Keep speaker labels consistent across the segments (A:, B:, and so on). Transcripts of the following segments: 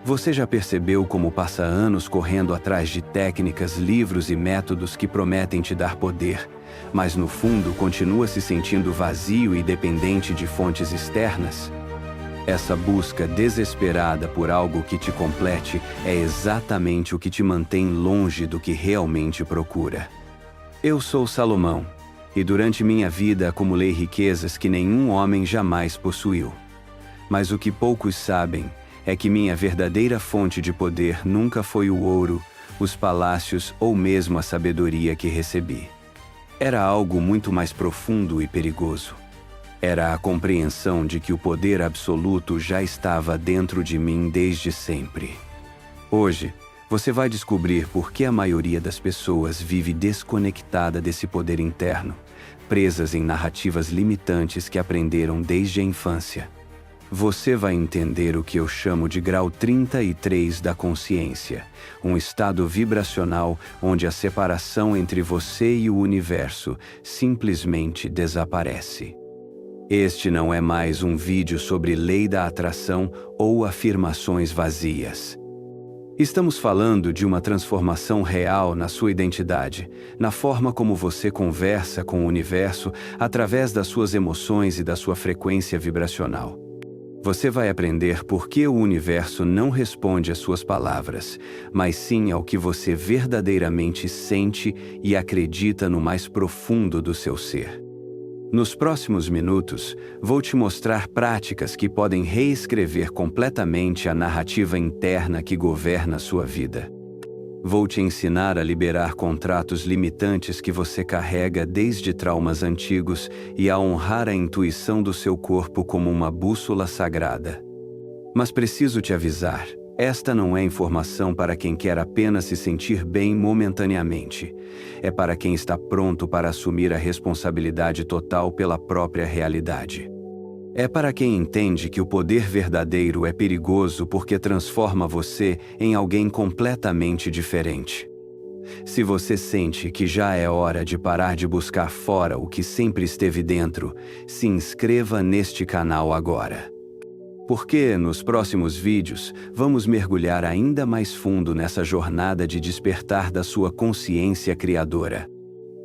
A: Você já percebeu como passa anos correndo atrás de técnicas, livros e métodos que prometem te dar poder, mas no fundo continua se sentindo vazio e dependente de fontes externas? Essa busca desesperada por algo que te complete é exatamente o que te mantém longe do que realmente procura. Eu sou Salomão, e durante minha vida acumulei riquezas que nenhum homem jamais possuiu. Mas o que poucos sabem é que minha verdadeira fonte de poder nunca foi o ouro, os palácios ou mesmo a sabedoria que recebi. Era algo muito mais profundo e perigoso. Era a compreensão de que o poder absoluto já estava dentro de mim desde sempre. Hoje, você vai descobrir por que a maioria das pessoas vive desconectada desse poder interno, presas em narrativas limitantes que aprenderam desde a infância. Você vai entender o que eu chamo de grau 33 da consciência, um estado vibracional onde a separação entre você e o universo simplesmente desaparece. Este não é mais um vídeo sobre lei da atração ou afirmações vazias. Estamos falando de uma transformação real na sua identidade, na forma como você conversa com o universo através das suas emoções e da sua frequência vibracional. Você vai aprender por que o universo não responde às suas palavras, mas sim ao que você verdadeiramente sente e acredita no mais profundo do seu ser. Nos próximos minutos, vou te mostrar práticas que podem reescrever completamente a narrativa interna que governa a sua vida. Vou te ensinar a liberar contratos limitantes que você carrega desde traumas antigos e a honrar a intuição do seu corpo como uma bússola sagrada. Mas preciso te avisar, esta não é informação para quem quer apenas se sentir bem momentaneamente. É para quem está pronto para assumir a responsabilidade total pela própria realidade. É para quem entende que o poder verdadeiro é perigoso porque transforma você em alguém completamente diferente. Se você sente que já é hora de parar de buscar fora o que sempre esteve dentro, se inscreva neste canal agora. Porque, nos próximos vídeos, vamos mergulhar ainda mais fundo nessa jornada de despertar da sua consciência criadora.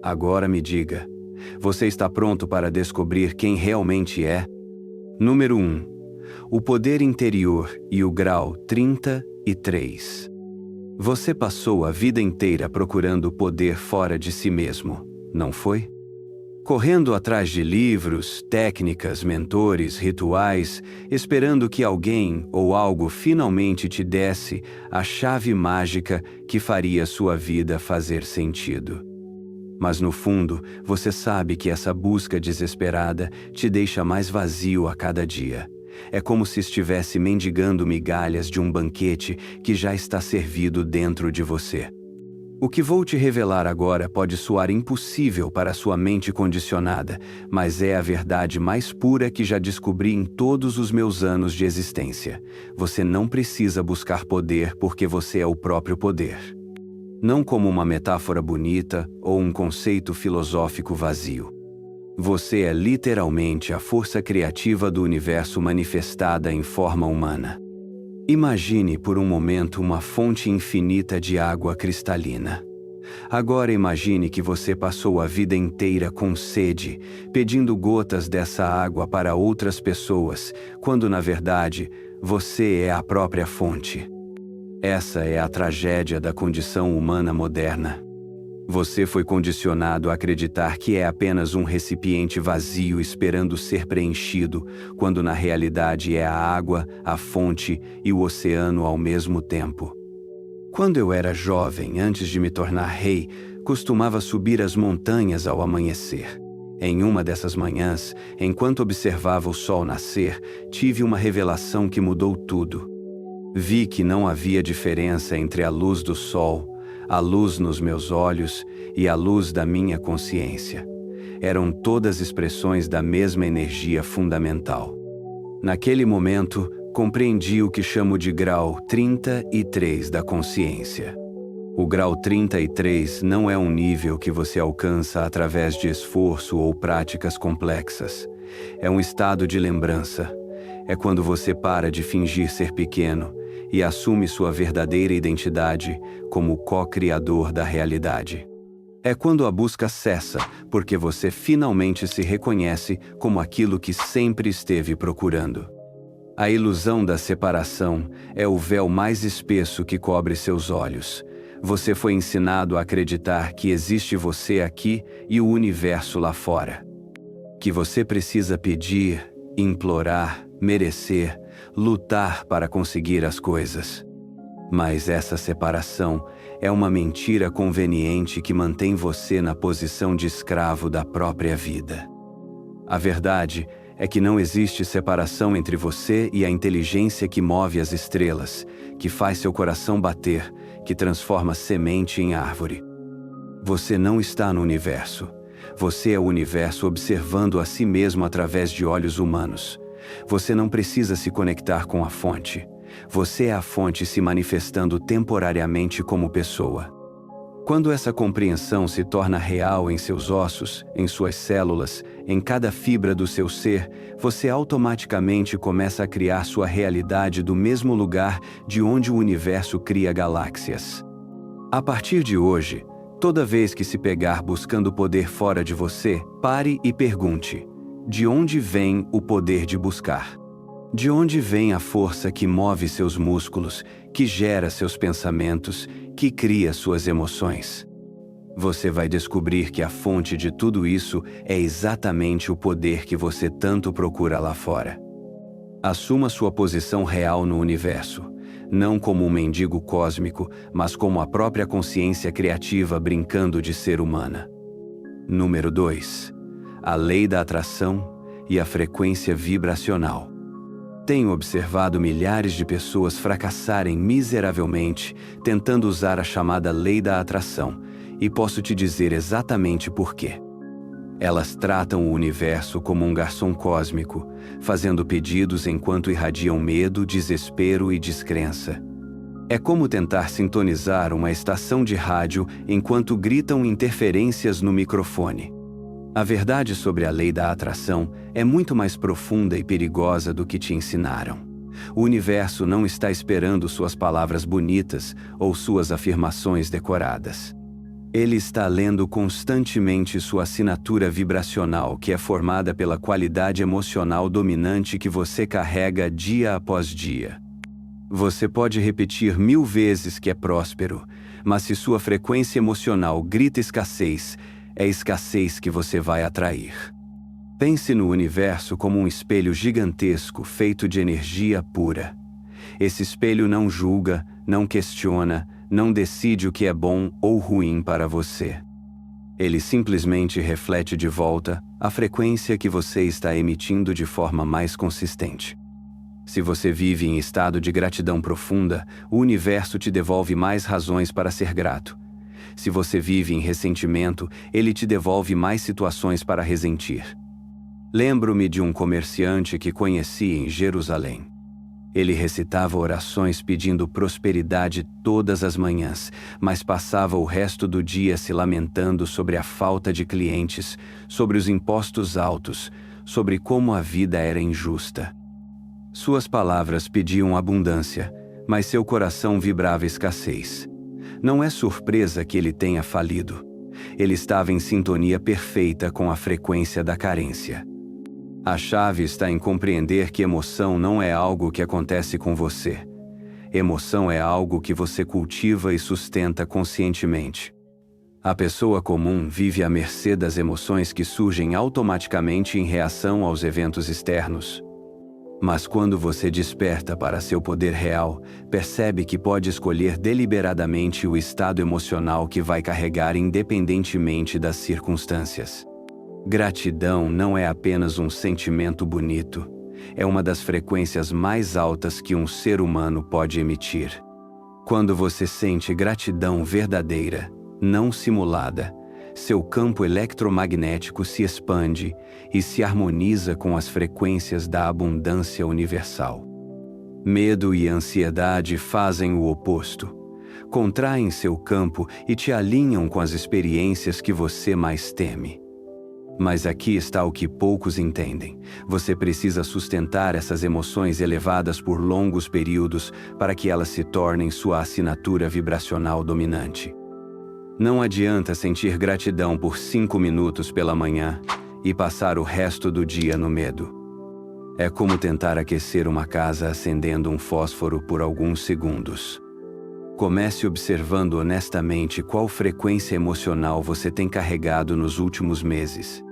A: Agora me diga, você está pronto para descobrir quem realmente é? Número 1. O poder interior e o grau 33. Você passou a vida inteira procurando poder fora de si mesmo, não foi? Correndo atrás de livros, técnicas, mentores, rituais, esperando que alguém ou algo finalmente te desse a chave mágica que faria sua vida fazer sentido. Mas no fundo, você sabe que essa busca desesperada te deixa mais vazio a cada dia. É como se estivesse mendigando migalhas de um banquete que já está servido dentro de você. O que vou te revelar agora pode soar impossível para sua mente condicionada, mas é a verdade mais pura que já descobri em todos os meus anos de existência. Você não precisa buscar poder porque você é o próprio poder. Não como uma metáfora bonita ou um conceito filosófico vazio. Você é literalmente a força criativa do universo manifestada em forma humana. Imagine por um momento uma fonte infinita de água cristalina. Agora imagine que você passou a vida inteira com sede, pedindo gotas dessa água para outras pessoas, quando na verdade você é a própria fonte. Essa é a tragédia da condição humana moderna. Você foi condicionado a acreditar que é apenas um recipiente vazio esperando ser preenchido, quando na realidade é a água, a fonte e o oceano ao mesmo tempo. Quando eu era jovem, antes de me tornar rei, costumava subir as montanhas ao amanhecer. Em uma dessas manhãs, enquanto observava o sol nascer, tive uma revelação que mudou tudo. Vi que não havia diferença entre a luz do sol, a luz nos meus olhos e a luz da minha consciência. Eram todas expressões da mesma energia fundamental. Naquele momento, compreendi o que chamo de grau 33 da consciência. O grau 33 não é um nível que você alcança através de esforço ou práticas complexas. É um estado de lembrança. É quando você para de fingir ser pequeno e assume sua verdadeira identidade como co-criador da realidade. É quando a busca cessa, porque você finalmente se reconhece como aquilo que sempre esteve procurando. A ilusão da separação é o véu mais espesso que cobre seus olhos. Você foi ensinado a acreditar que existe você aqui e o universo lá fora. Que você precisa pedir, implorar, merecer, lutar para conseguir as coisas. Mas essa separação é uma mentira conveniente que mantém você na posição de escravo da própria vida. A verdade é que não existe separação entre você e a inteligência que move as estrelas, que faz seu coração bater, que transforma semente em árvore. Você não está no universo. Você é o universo observando a si mesmo através de olhos humanos. Você não precisa se conectar com a fonte. Você é a fonte se manifestando temporariamente como pessoa. Quando essa compreensão se torna real em seus ossos, em suas células, em cada fibra do seu ser, você automaticamente começa a criar sua realidade do mesmo lugar de onde o universo cria galáxias. A partir de hoje, toda vez que se pegar buscando poder fora de você, pare e pergunte: de onde vem o poder de buscar? De onde vem a força que move seus músculos, que gera seus pensamentos, que cria suas emoções? Você vai descobrir que a fonte de tudo isso é exatamente o poder que você tanto procura lá fora. Assuma sua posição real no universo, não como um mendigo cósmico, mas como a própria consciência criativa brincando de ser humana. Número 2. A lei da atração e a frequência vibracional. Tenho observado milhares de pessoas fracassarem miseravelmente tentando usar a chamada lei da atração, e posso te dizer exatamente por quê. Elas tratam o universo como um garçom cósmico, fazendo pedidos enquanto irradiam medo, desespero e descrença. É como tentar sintonizar uma estação de rádio enquanto gritam interferências no microfone. A verdade sobre a lei da atração é muito mais profunda e perigosa do que te ensinaram. O universo não está esperando suas palavras bonitas ou suas afirmações decoradas. Ele está lendo constantemente sua assinatura vibracional, que é formada pela qualidade emocional dominante que você carrega dia após dia. Você pode repetir 1000 vezes que é próspero, mas se sua frequência emocional grita escassez, é escassez que você vai atrair. Pense no universo como um espelho gigantesco feito de energia pura. Esse espelho não julga, não questiona, não decide o que é bom ou ruim para você. Ele simplesmente reflete de volta a frequência que você está emitindo de forma mais consistente. Se você vive em estado de gratidão profunda, o universo te devolve mais razões para ser grato. Se você vive em ressentimento, ele te devolve mais situações para ressentir. Lembro-me de um comerciante que conheci em Jerusalém. Ele recitava orações pedindo prosperidade todas as manhãs, mas passava o resto do dia se lamentando sobre a falta de clientes, sobre os impostos altos, sobre como a vida era injusta. Suas palavras pediam abundância, mas seu coração vibrava escassez. Não é surpresa que ele tenha falido. Ele estava em sintonia perfeita com a frequência da carência. A chave está em compreender que emoção não é algo que acontece com você. Emoção é algo que você cultiva e sustenta conscientemente. A pessoa comum vive à mercê das emoções que surgem automaticamente em reação aos eventos externos. Mas quando você desperta para seu poder real, percebe que pode escolher deliberadamente o estado emocional que vai carregar independentemente das circunstâncias. Gratidão não é apenas um sentimento bonito, é uma das frequências mais altas que um ser humano pode emitir. Quando você sente gratidão verdadeira, não simulada, seu campo eletromagnético se expande e se harmoniza com as frequências da abundância universal. Medo e ansiedade fazem o oposto. Contraem seu campo e te alinham com as experiências que você mais teme. Mas aqui está o que poucos entendem. Você precisa sustentar essas emoções elevadas por longos períodos para que elas se tornem sua assinatura vibracional dominante. Não adianta sentir gratidão por 5 minutos pela manhã e passar o resto do dia no medo. É como tentar aquecer uma casa acendendo um fósforo por alguns segundos. Comece observando honestamente qual frequência emocional você tem carregado nos últimos meses.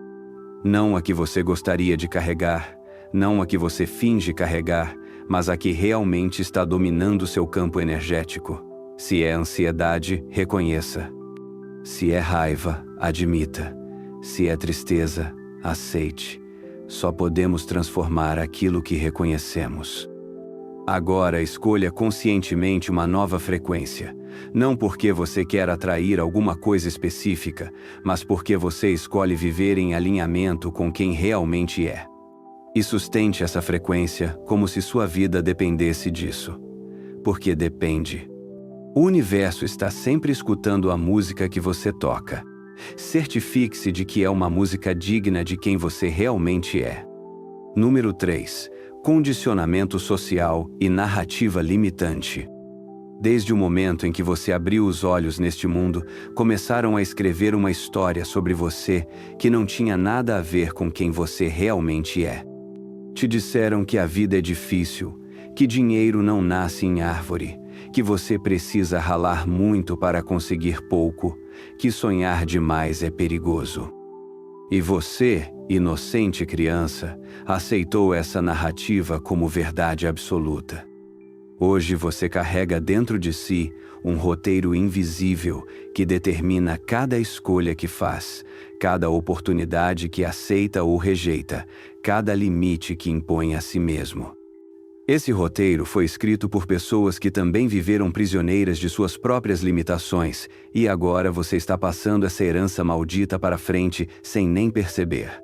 A: Não a que você gostaria de carregar, não a que você finge carregar, mas a que realmente está dominando seu campo energético. Se é ansiedade, reconheça. Se é raiva, admita. Se é tristeza, aceite. Só podemos transformar aquilo que reconhecemos. Agora escolha conscientemente uma nova frequência, não porque você quer atrair alguma coisa específica, mas porque você escolhe viver em alinhamento com quem realmente é. E sustente essa frequência como se sua vida dependesse disso. Porque depende. O universo está sempre escutando a música que você toca. Certifique-se de que é uma música digna de quem você realmente é. Número 3. Condicionamento social e narrativa limitante. Desde o momento em que você abriu os olhos neste mundo, começaram a escrever uma história sobre você que não tinha nada a ver com quem você realmente é. Te disseram que a vida é difícil, que dinheiro não nasce em árvore, que você precisa ralar muito para conseguir pouco, que sonhar demais é perigoso. E você, inocente criança, aceitou essa narrativa como verdade absoluta. Hoje você carrega dentro de si um roteiro invisível que determina cada escolha que faz, cada oportunidade que aceita ou rejeita, cada limite que impõe a si mesmo. Esse roteiro foi escrito por pessoas que também viveram prisioneiras de suas próprias limitações, e agora você está passando essa herança maldita para frente sem nem perceber.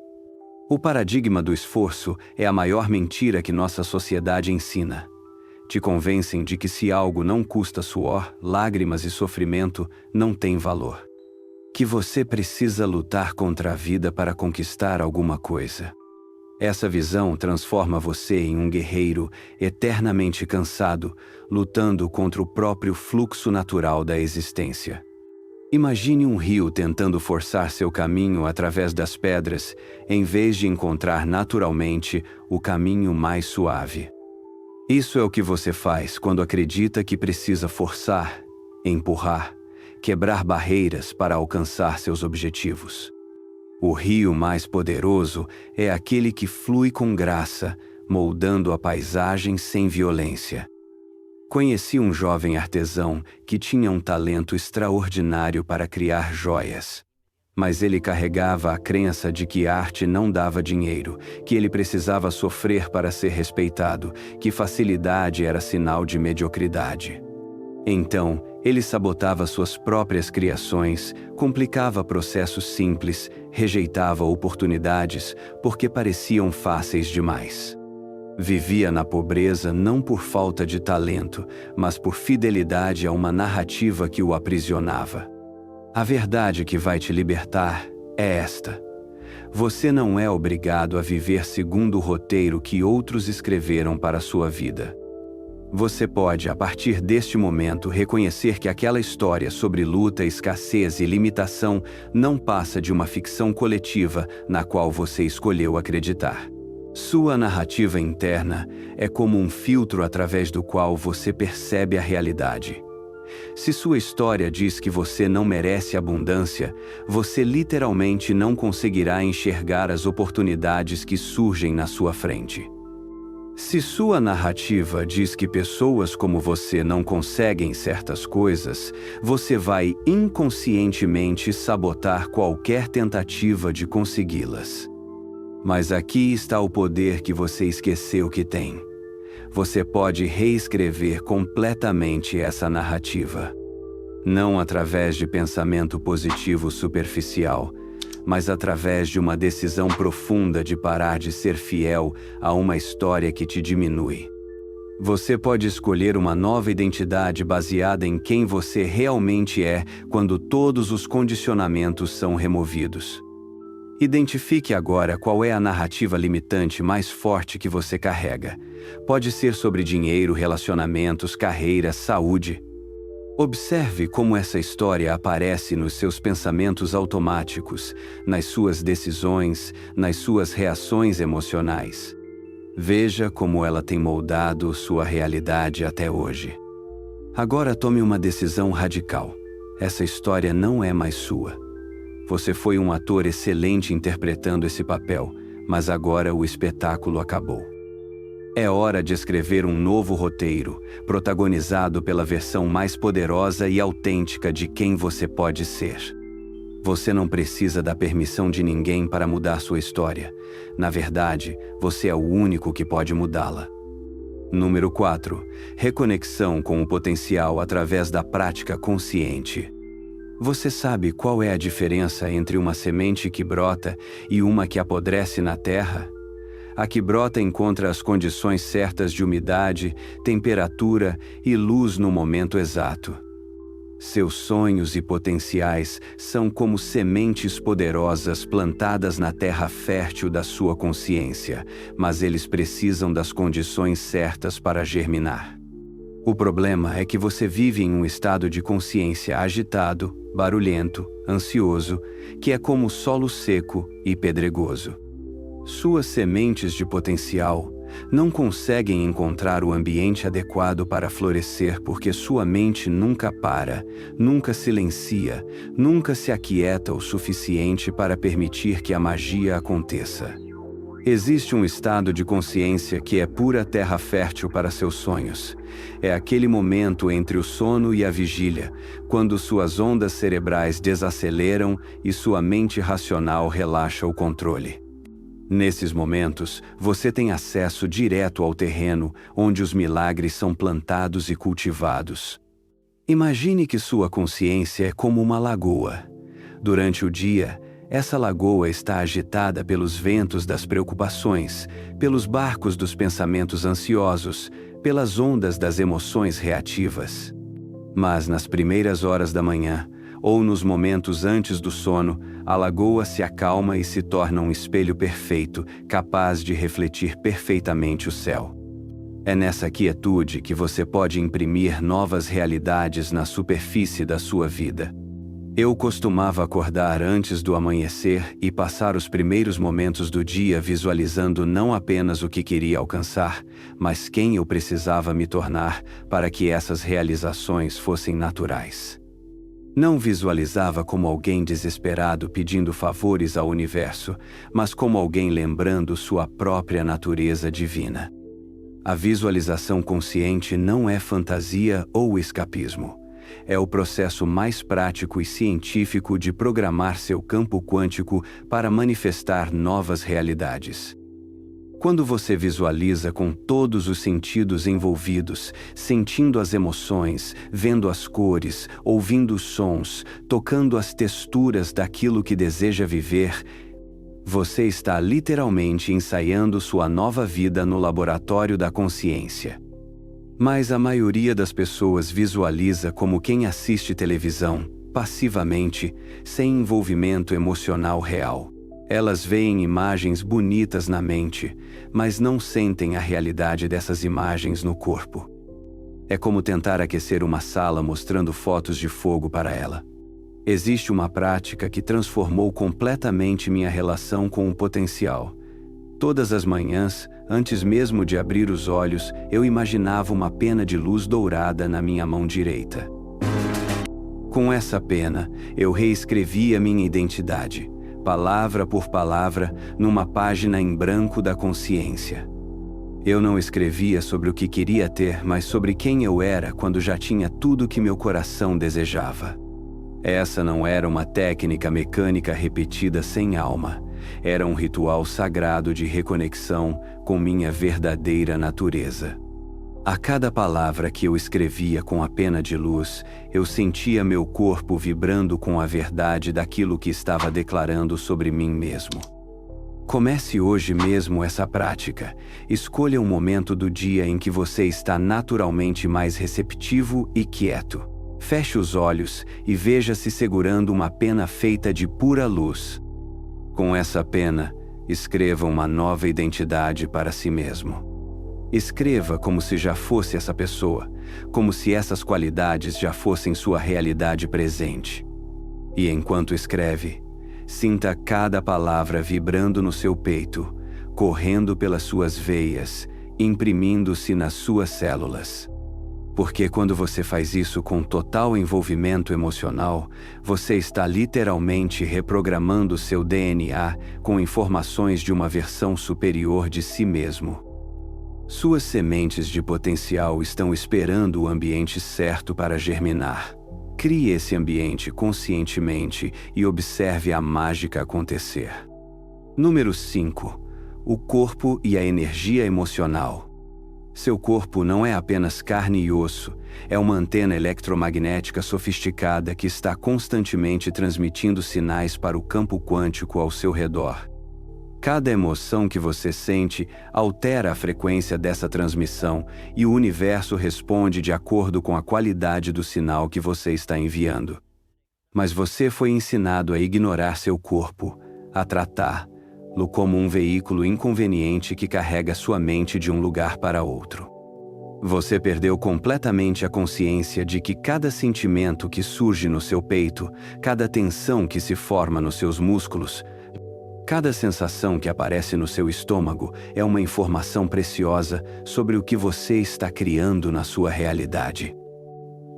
A: O paradigma do esforço é a maior mentira que nossa sociedade ensina. Te convencem de que se algo não custa suor, lágrimas e sofrimento, não tem valor. Que você precisa lutar contra a vida para conquistar alguma coisa. Essa visão transforma você em um guerreiro eternamente cansado, lutando contra o próprio fluxo natural da existência. Imagine um rio tentando forçar seu caminho através das pedras, em vez de encontrar naturalmente o caminho mais suave. Isso é o que você faz quando acredita que precisa forçar, empurrar, quebrar barreiras para alcançar seus objetivos. O rio mais poderoso é aquele que flui com graça, moldando a paisagem sem violência. Conheci um jovem artesão que tinha um talento extraordinário para criar joias. Mas ele carregava a crença de que arte não dava dinheiro, que ele precisava sofrer para ser respeitado, que facilidade era sinal de mediocridade. Então, ele sabotava suas próprias criações, complicava processos simples, rejeitava oportunidades porque pareciam fáceis demais. Vivia na pobreza não por falta de talento, mas por fidelidade a uma narrativa que o aprisionava. A verdade que vai te libertar é esta: você não é obrigado a viver segundo o roteiro que outros escreveram para a sua vida. Você pode, a partir deste momento, reconhecer que aquela história sobre luta, escassez e limitação não passa de uma ficção coletiva na qual você escolheu acreditar. Sua narrativa interna é como um filtro através do qual você percebe a realidade. Se sua história diz que você não merece abundância, você literalmente não conseguirá enxergar as oportunidades que surgem na sua frente. Se sua narrativa diz que pessoas como você não conseguem certas coisas, você vai inconscientemente sabotar qualquer tentativa de consegui-las. Mas aqui está o poder que você esqueceu que tem. Você pode reescrever completamente essa narrativa. Não através de pensamento positivo superficial, mas através de uma decisão profunda de parar de ser fiel a uma história que te diminui. Você pode escolher uma nova identidade baseada em quem você realmente é quando todos os condicionamentos são removidos. Identifique agora qual é a narrativa limitante mais forte que você carrega. Pode ser sobre dinheiro, relacionamentos, carreira, saúde. Observe como essa história aparece nos seus pensamentos automáticos, nas suas decisões, nas suas reações emocionais. Veja como ela tem moldado sua realidade até hoje. Agora tome uma decisão radical. Essa história não é mais sua. Você foi um ator excelente interpretando esse papel, mas agora o espetáculo acabou. É hora de escrever um novo roteiro, protagonizado pela versão mais poderosa e autêntica de quem você pode ser. Você não precisa da permissão de ninguém para mudar sua história. Na verdade, você é o único que pode mudá-la. Número 4. Reconexão com o potencial através da prática consciente. Você sabe qual é a diferença entre uma semente que brota e uma que apodrece na terra? A que brota encontra as condições certas de umidade, temperatura e luz no momento exato. Seus sonhos e potenciais são como sementes poderosas plantadas na terra fértil da sua consciência, mas eles precisam das condições certas para germinar. O problema é que você vive em um estado de consciência agitado, barulhento, ansioso, que é como solo seco e pedregoso. Suas sementes de potencial não conseguem encontrar o ambiente adequado para florescer porque sua mente nunca para, nunca silencia, nunca se aquieta o suficiente para permitir que a magia aconteça. Existe um estado de consciência que é pura terra fértil para seus sonhos. É aquele momento entre o sono e a vigília, quando suas ondas cerebrais desaceleram e sua mente racional relaxa o controle. Nesses momentos, você tem acesso direto ao terreno onde os milagres são plantados e cultivados. Imagine que sua consciência é como uma lagoa. Durante o dia, essa lagoa está agitada pelos ventos das preocupações, pelos barcos dos pensamentos ansiosos, pelas ondas das emoções reativas. Mas nas primeiras horas da manhã, ou nos momentos antes do sono, a lagoa se acalma e se torna um espelho perfeito, capaz de refletir perfeitamente o céu. É nessa quietude que você pode imprimir novas realidades na superfície da sua vida. Eu costumava acordar antes do amanhecer e passar os primeiros momentos do dia visualizando não apenas o que queria alcançar, mas quem eu precisava me tornar para que essas realizações fossem naturais. Não visualizava como alguém desesperado pedindo favores ao universo, mas como alguém lembrando sua própria natureza divina. A visualização consciente não é fantasia ou escapismo. É o processo mais prático e científico de programar seu campo quântico para manifestar novas realidades. Quando você visualiza com todos os sentidos envolvidos, sentindo as emoções, vendo as cores, ouvindo os sons, tocando as texturas daquilo que deseja viver, você está literalmente ensaiando sua nova vida no laboratório da consciência. Mas a maioria das pessoas visualiza como quem assiste televisão, passivamente, sem envolvimento emocional real. Elas veem imagens bonitas na mente, mas não sentem a realidade dessas imagens no corpo. É como tentar aquecer uma sala mostrando fotos de fogo para ela. Existe uma prática que transformou completamente minha relação com o potencial. Todas as manhãs, antes mesmo de abrir os olhos, eu imaginava uma pena de luz dourada na minha mão direita. Com essa pena, eu reescrevia minha identidade, palavra por palavra, numa página em branco da consciência. Eu não escrevia sobre o que queria ter, mas sobre quem eu era quando já tinha tudo que meu coração desejava. Essa não era uma técnica mecânica repetida sem alma. Era um ritual sagrado de reconexão com minha verdadeira natureza. A cada palavra que eu escrevia com a pena de luz, eu sentia meu corpo vibrando com a verdade daquilo que estava declarando sobre mim mesmo. Comece hoje mesmo essa prática. Escolha um momento do dia em que você está naturalmente mais receptivo e quieto. Feche os olhos e veja-se segurando uma pena feita de pura luz. Com essa pena, escreva uma nova identidade para si mesmo. Escreva como se já fosse essa pessoa, como se essas qualidades já fossem sua realidade presente. E enquanto escreve, sinta cada palavra vibrando no seu peito, correndo pelas suas veias, imprimindo-se nas suas células. Porque quando você faz isso com total envolvimento emocional, você está literalmente reprogramando seu DNA com informações de uma versão superior de si mesmo. Suas sementes de potencial estão esperando o ambiente certo para germinar. Crie esse ambiente conscientemente e observe a mágica acontecer. Número 5. O corpo e a energia emocional. Seu corpo não é apenas carne e osso, é uma antena eletromagnética sofisticada que está constantemente transmitindo sinais para o campo quântico ao seu redor. Cada emoção que você sente altera a frequência dessa transmissão e o universo responde de acordo com a qualidade do sinal que você está enviando. Mas você foi ensinado a ignorar seu corpo, a tratá-lo como um veículo inconveniente que carrega sua mente de um lugar para outro. Você perdeu completamente a consciência de que cada sentimento que surge no seu peito, cada tensão que se forma nos seus músculos, cada sensação que aparece no seu estômago é uma informação preciosa sobre o que você está criando na sua realidade.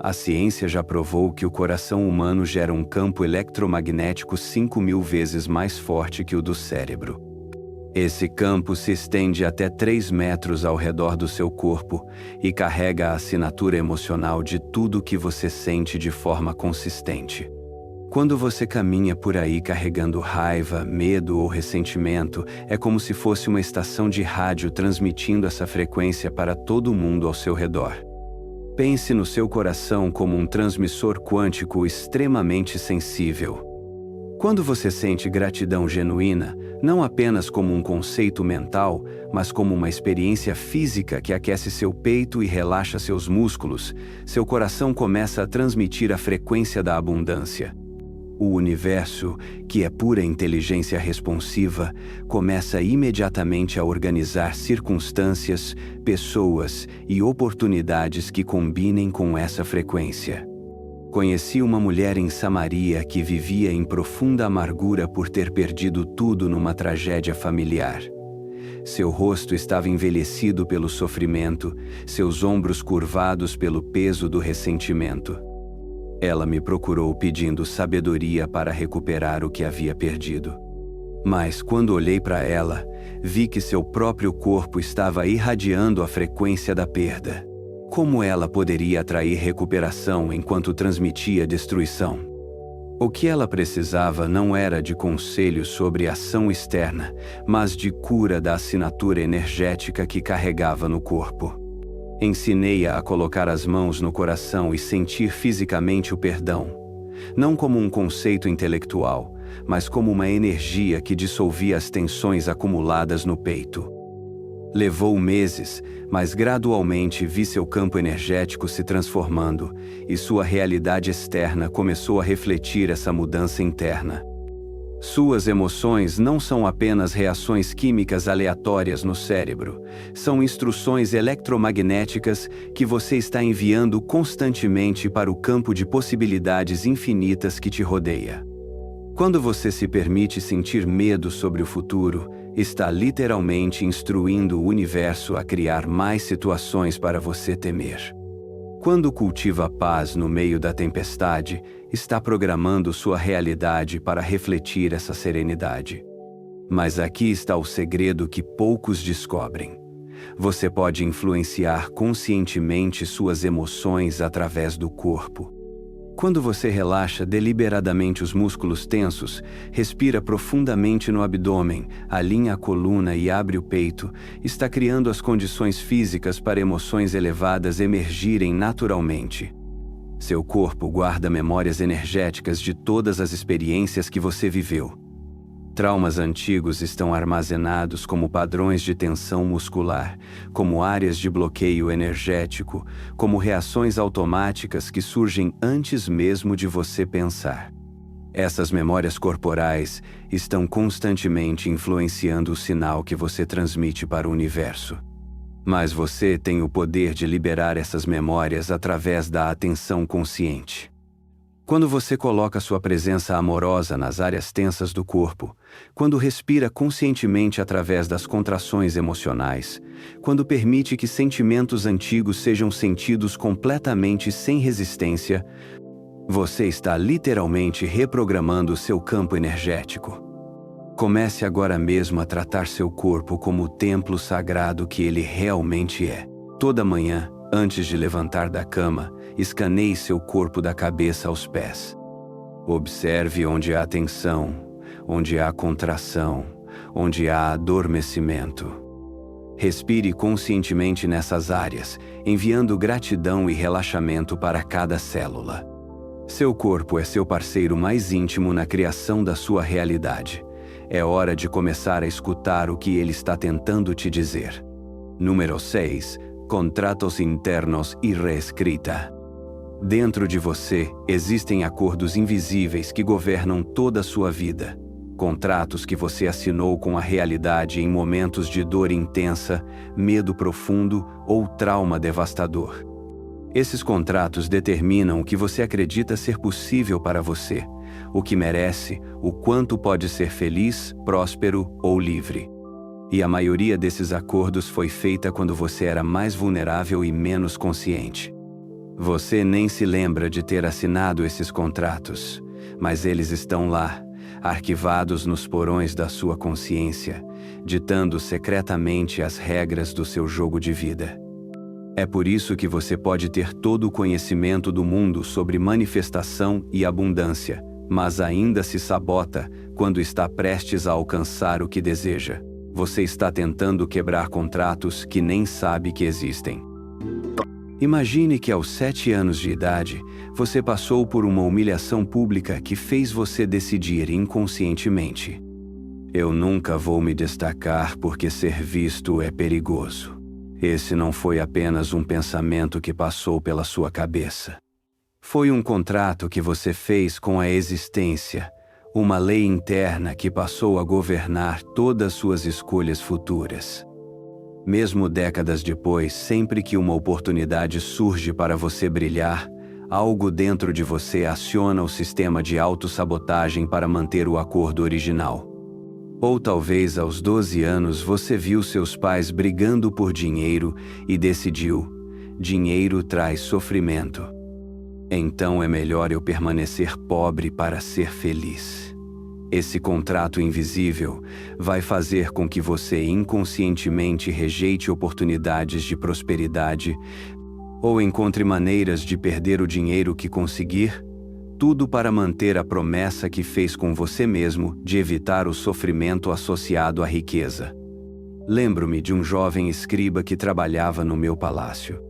A: A ciência já provou que o coração humano gera um campo eletromagnético 5.000 vezes mais forte que o do cérebro. Esse campo se estende até 3 metros ao redor do seu corpo e carrega a assinatura emocional de tudo que você sente de forma consistente. Quando você caminha por aí carregando raiva, medo ou ressentimento, é como se fosse uma estação de rádio transmitindo essa frequência para todo mundo ao seu redor. Pense no seu coração como um transmissor quântico extremamente sensível. Quando você sente gratidão genuína, não apenas como um conceito mental, mas como uma experiência física que aquece seu peito e relaxa seus músculos, seu coração começa a transmitir a frequência da abundância. O universo, que é pura inteligência responsiva, começa imediatamente a organizar circunstâncias, pessoas e oportunidades que combinem com essa frequência. Conheci uma mulher em Samaria que vivia em profunda amargura por ter perdido tudo numa tragédia familiar. Seu rosto estava envelhecido pelo sofrimento, seus ombros curvados pelo peso do ressentimento. Ela me procurou pedindo sabedoria para recuperar o que havia perdido. Mas quando olhei para ela, vi que seu próprio corpo estava irradiando a frequência da perda. Como ela poderia atrair recuperação enquanto transmitia destruição? O que ela precisava não era de conselhos sobre ação externa, mas de cura da assinatura energética que carregava no corpo. Ensinei-a a colocar as mãos no coração e sentir fisicamente o perdão, não como um conceito intelectual, mas como uma energia que dissolvia as tensões acumuladas no peito. Levou meses, mas gradualmente vi seu campo energético se transformando e sua realidade externa começou a refletir essa mudança interna. Suas emoções não são apenas reações químicas aleatórias no cérebro, são instruções eletromagnéticas que você está enviando constantemente para o campo de possibilidades infinitas que te rodeia. Quando você se permite sentir medo sobre o futuro, está literalmente instruindo o universo a criar mais situações para você temer. Quando cultiva paz no meio da tempestade, está programando sua realidade para refletir essa serenidade. Mas aqui está o segredo que poucos descobrem. Você pode influenciar conscientemente suas emoções através do corpo. Quando você relaxa deliberadamente os músculos tensos, respira profundamente no abdômen, alinha a coluna e abre o peito, está criando as condições físicas para emoções elevadas emergirem naturalmente. Seu corpo guarda memórias energéticas de todas as experiências que você viveu. Traumas antigos estão armazenados como padrões de tensão muscular, como áreas de bloqueio energético, como reações automáticas que surgem antes mesmo de você pensar. Essas memórias corporais estão constantemente influenciando o sinal que você transmite para o universo. Mas você tem o poder de liberar essas memórias através da atenção consciente. Quando você coloca sua presença amorosa nas áreas tensas do corpo, quando respira conscientemente através das contrações emocionais, quando permite que sentimentos antigos sejam sentidos completamente sem resistência, você está literalmente reprogramando seu campo energético. Comece agora mesmo a tratar seu corpo como o templo sagrado que ele realmente é. Toda manhã, antes de levantar da cama, escaneie seu corpo da cabeça aos pés. Observe onde há tensão, onde há contração, onde há adormecimento. Respire conscientemente nessas áreas, enviando gratidão e relaxamento para cada célula. Seu corpo é seu parceiro mais íntimo na criação da sua realidade. É hora de começar a escutar o que ele está tentando te dizer. Número 6. Contratos internos e reescrita. Dentro de você, existem acordos invisíveis que governam toda a sua vida. Contratos que você assinou com a realidade em momentos de dor intensa, medo profundo ou trauma devastador. Esses contratos determinam o que você acredita ser possível para você, o que merece, o quanto pode ser feliz, próspero ou livre. E a maioria desses acordos foi feita quando você era mais vulnerável e menos consciente. Você nem se lembra de ter assinado esses contratos, mas eles estão lá, arquivados nos porões da sua consciência, ditando secretamente as regras do seu jogo de vida. É por isso que você pode ter todo o conhecimento do mundo sobre manifestação e abundância, mas ainda se sabota quando está prestes a alcançar o que deseja. Você está tentando quebrar contratos que nem sabe que existem. Imagine que aos 7 anos de idade, você passou por uma humilhação pública que fez você decidir inconscientemente: eu nunca vou me destacar porque ser visto é perigoso. Esse não foi apenas um pensamento que passou pela sua cabeça. Foi um contrato que você fez com a existência, uma lei interna que passou a governar todas suas escolhas futuras. Mesmo décadas depois, sempre que uma oportunidade surge para você brilhar, algo dentro de você aciona o sistema de autossabotagem para manter o acordo original. Ou talvez aos 12 anos você viu seus pais brigando por dinheiro e decidiu: dinheiro traz sofrimento. Então é melhor eu permanecer pobre para ser feliz. Esse contrato invisível vai fazer com que você inconscientemente rejeite oportunidades de prosperidade ou encontre maneiras de perder o dinheiro que conseguir, tudo para manter a promessa que fez com você mesmo de evitar o sofrimento associado à riqueza. Lembro-me de um jovem escriba que trabalhava no meu palácio.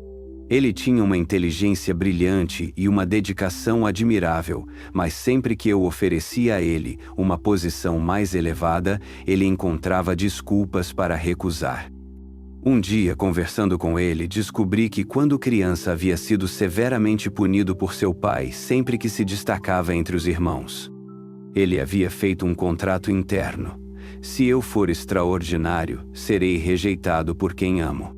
A: Ele tinha uma inteligência brilhante e uma dedicação admirável, mas sempre que eu oferecia a ele uma posição mais elevada, ele encontrava desculpas para recusar. Um dia, conversando com ele, descobri que quando criança havia sido severamente punido por seu pai sempre que se destacava entre os irmãos. Ele havia feito um contrato interno: se eu for extraordinário, serei rejeitado por quem amo.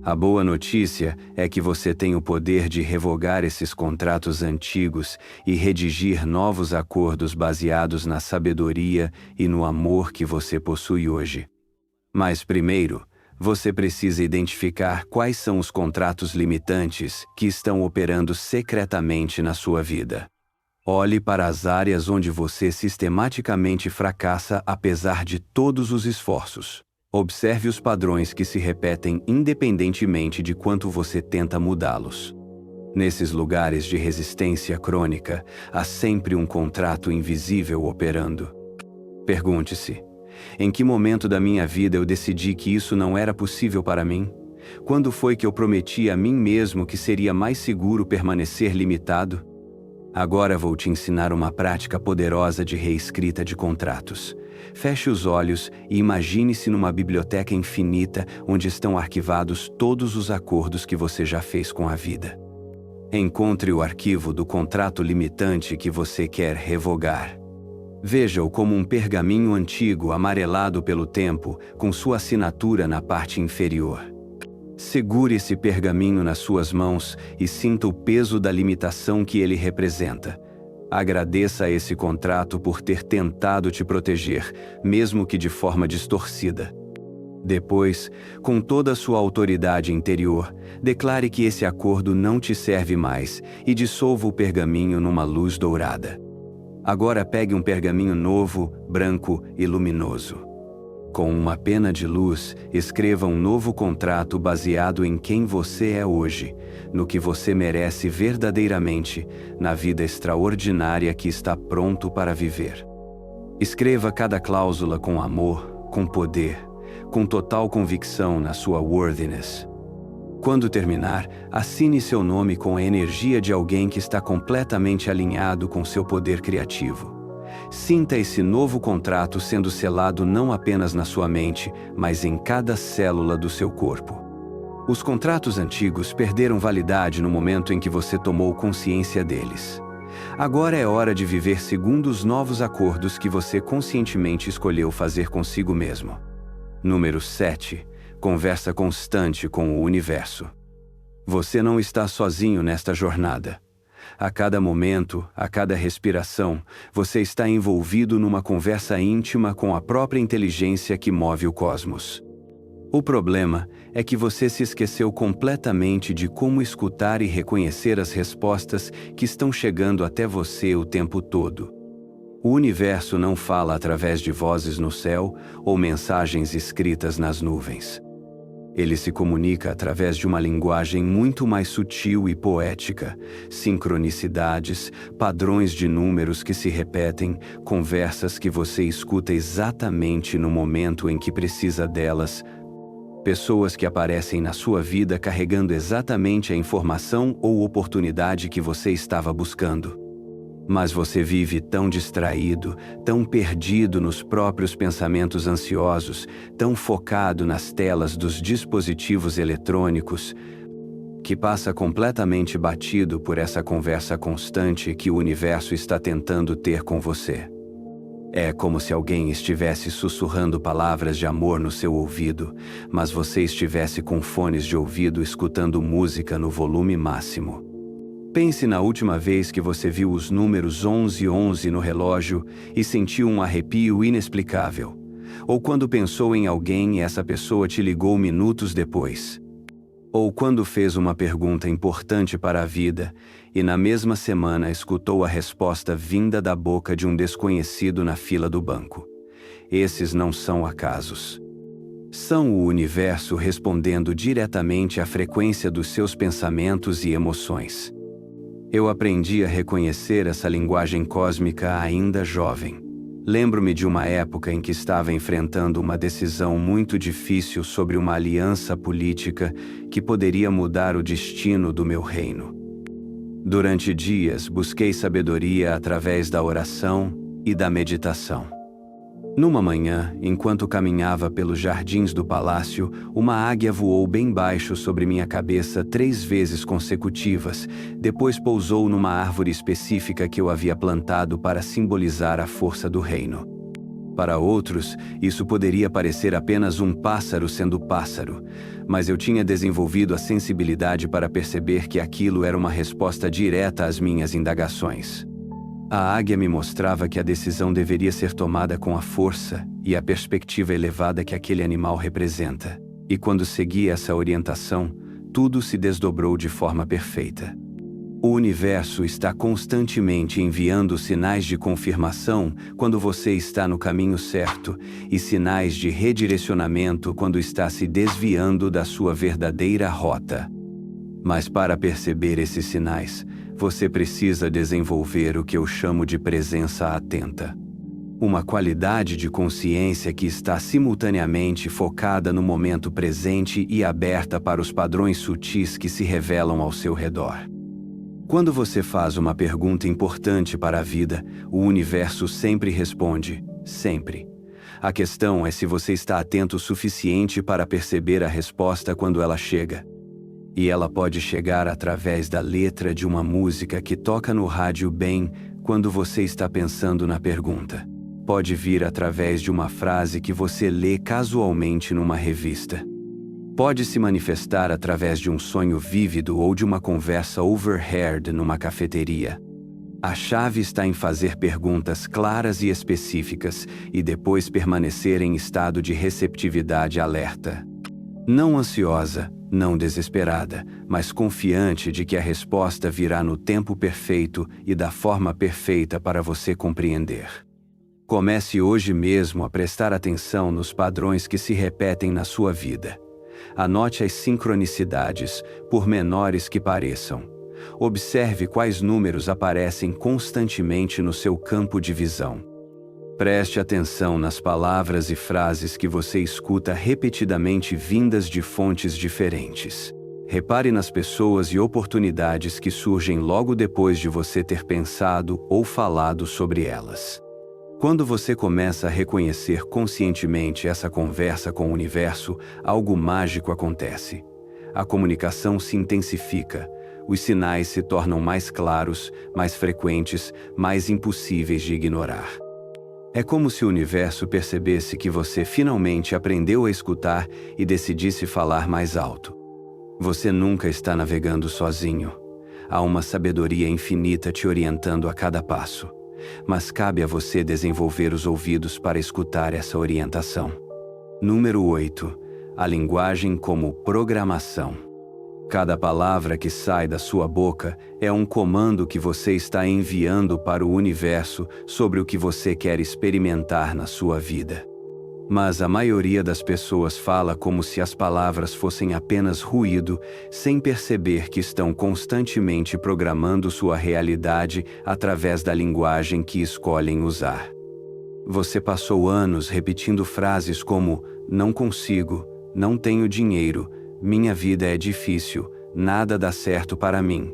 A: A boa notícia é que você tem o poder de revogar esses contratos antigos e redigir novos acordos baseados na sabedoria e no amor que você possui hoje. Mas primeiro, você precisa identificar quais são os contratos limitantes que estão operando secretamente na sua vida. Olhe para as áreas onde você sistematicamente fracassa apesar de todos os esforços. Observe os padrões que se repetem independentemente de quanto você tenta mudá-los. Nesses lugares de resistência crônica, há sempre um contrato invisível operando. Pergunte-se: em que momento da minha vida eu decidi que isso não era possível para mim? Quando foi que eu prometi a mim mesmo que seria mais seguro permanecer limitado? Agora vou te ensinar uma prática poderosa de reescrita de contratos. Feche os olhos e imagine-se numa biblioteca infinita onde estão arquivados todos os acordos que você já fez com a vida. Encontre o arquivo do contrato limitante que você quer revogar. Veja-o como um pergaminho antigo amarelado pelo tempo, com sua assinatura na parte inferior. Segure esse pergaminho nas suas mãos e sinta o peso da limitação que ele representa. Agradeça a esse contrato por ter tentado te proteger, mesmo que de forma distorcida. Depois, com toda a sua autoridade interior, declare que esse acordo não te serve mais e dissolva o pergaminho numa luz dourada. Agora pegue um pergaminho novo, branco e luminoso. Com uma pena de luz, escreva um novo contrato baseado em quem você é hoje, no que você merece verdadeiramente, na vida extraordinária que está pronto para viver. Escreva cada cláusula com amor, com poder, com total convicção na sua worthiness. Quando terminar, assine seu nome com a energia de alguém que está completamente alinhado com seu poder criativo. Sinta esse novo contrato sendo selado não apenas na sua mente, mas em cada célula do seu corpo. Os contratos antigos perderam validade no momento em que você tomou consciência deles. Agora é hora de viver segundo os novos acordos que você conscientemente escolheu fazer consigo mesmo. Número 7. Conversa constante com o universo. Você não está sozinho nesta jornada. A cada momento, a cada respiração, você está envolvido numa conversa íntima com a própria inteligência que move o cosmos. O problema é que você se esqueceu completamente de como escutar e reconhecer as respostas que estão chegando até você o tempo todo. O universo não fala através de vozes no céu ou mensagens escritas nas nuvens. Ele se comunica através de uma linguagem muito mais sutil e poética, sincronicidades, padrões de números que se repetem, conversas que você escuta exatamente no momento em que precisa delas, pessoas que aparecem na sua vida carregando exatamente a informação ou oportunidade que você estava buscando. Mas você vive tão distraído, tão perdido nos próprios pensamentos ansiosos, tão focado nas telas dos dispositivos eletrônicos, que passa completamente batido por essa conversa constante que o universo está tentando ter com você. É como se alguém estivesse sussurrando palavras de amor no seu ouvido, mas você estivesse com fones de ouvido escutando música no volume máximo. Pense na última vez que você viu os números 1111 no relógio e sentiu um arrepio inexplicável. Ou quando pensou em alguém e essa pessoa te ligou minutos depois. Ou quando fez uma pergunta importante para a vida e na mesma semana escutou a resposta vinda da boca de um desconhecido na fila do banco. Esses não são acasos. São o universo respondendo diretamente à frequência dos seus pensamentos e emoções. Eu aprendi a reconhecer essa linguagem cósmica ainda jovem. Lembro-me de uma época em que estava enfrentando uma decisão muito difícil sobre uma aliança política que poderia mudar o destino do meu reino. Durante dias, busquei sabedoria através da oração e da meditação. Numa manhã, enquanto caminhava pelos jardins do palácio, uma águia voou bem baixo sobre minha cabeça 3 vezes consecutivas, depois pousou numa árvore específica que eu havia plantado para simbolizar a força do reino. Para outros, isso poderia parecer apenas um pássaro sendo pássaro, mas eu tinha desenvolvido a sensibilidade para perceber que aquilo era uma resposta direta às minhas indagações. A águia me mostrava que a decisão deveria ser tomada com a força e a perspectiva elevada que aquele animal representa. E quando segui essa orientação, tudo se desdobrou de forma perfeita. O universo está constantemente enviando sinais de confirmação quando você está no caminho certo e sinais de redirecionamento quando está se desviando da sua verdadeira rota. Mas para perceber esses sinais, você precisa desenvolver o que eu chamo de presença atenta. Uma qualidade de consciência que está simultaneamente focada no momento presente e aberta para os padrões sutis que se revelam ao seu redor. Quando você faz uma pergunta importante para a vida, o universo sempre responde, sempre. A questão é se você está atento o suficiente para perceber a resposta quando ela chega. E ela pode chegar através da letra de uma música que toca no rádio bem quando você está pensando na pergunta. pode vir através de uma frase que você lê casualmente numa revista. Pode se manifestar através de um sonho vívido ou de uma conversa overheard numa cafeteria. A chave está em fazer perguntas claras e específicas e depois permanecer em estado de receptividade alerta. Não ansiosa, não desesperada, mas confiante de que a resposta virá no tempo perfeito e da forma perfeita para você compreender. Comece hoje mesmo a prestar atenção nos padrões que se repetem na sua vida. Anote as sincronicidades, por menores que pareçam. Observe quais números aparecem constantemente no seu campo de visão. Preste atenção nas palavras e frases que você escuta repetidamente vindas de fontes diferentes. Repare nas pessoas e oportunidades que surgem logo depois de você ter pensado ou falado sobre elas. Quando você começa a reconhecer conscientemente essa conversa com o universo, algo mágico acontece. A comunicação se intensifica. Os sinais se tornam mais claros, mais frequentes, mais impossíveis de ignorar. É como se o universo percebesse que você finalmente aprendeu a escutar e decidisse falar mais alto. Você nunca está navegando sozinho. Há uma sabedoria infinita te orientando a cada passo. Mas cabe a você desenvolver os ouvidos para escutar essa orientação. Número 8. A linguagem como programação. Cada palavra que sai da sua boca é um comando que você está enviando para o universo sobre o que você quer experimentar na sua vida. Mas a maioria das pessoas fala como se as palavras fossem apenas ruído, sem perceber que estão constantemente programando sua realidade através da linguagem que escolhem usar. Você passou anos repetindo frases como "não consigo", "não tenho dinheiro", "minha vida é difícil", "nada dá certo para mim",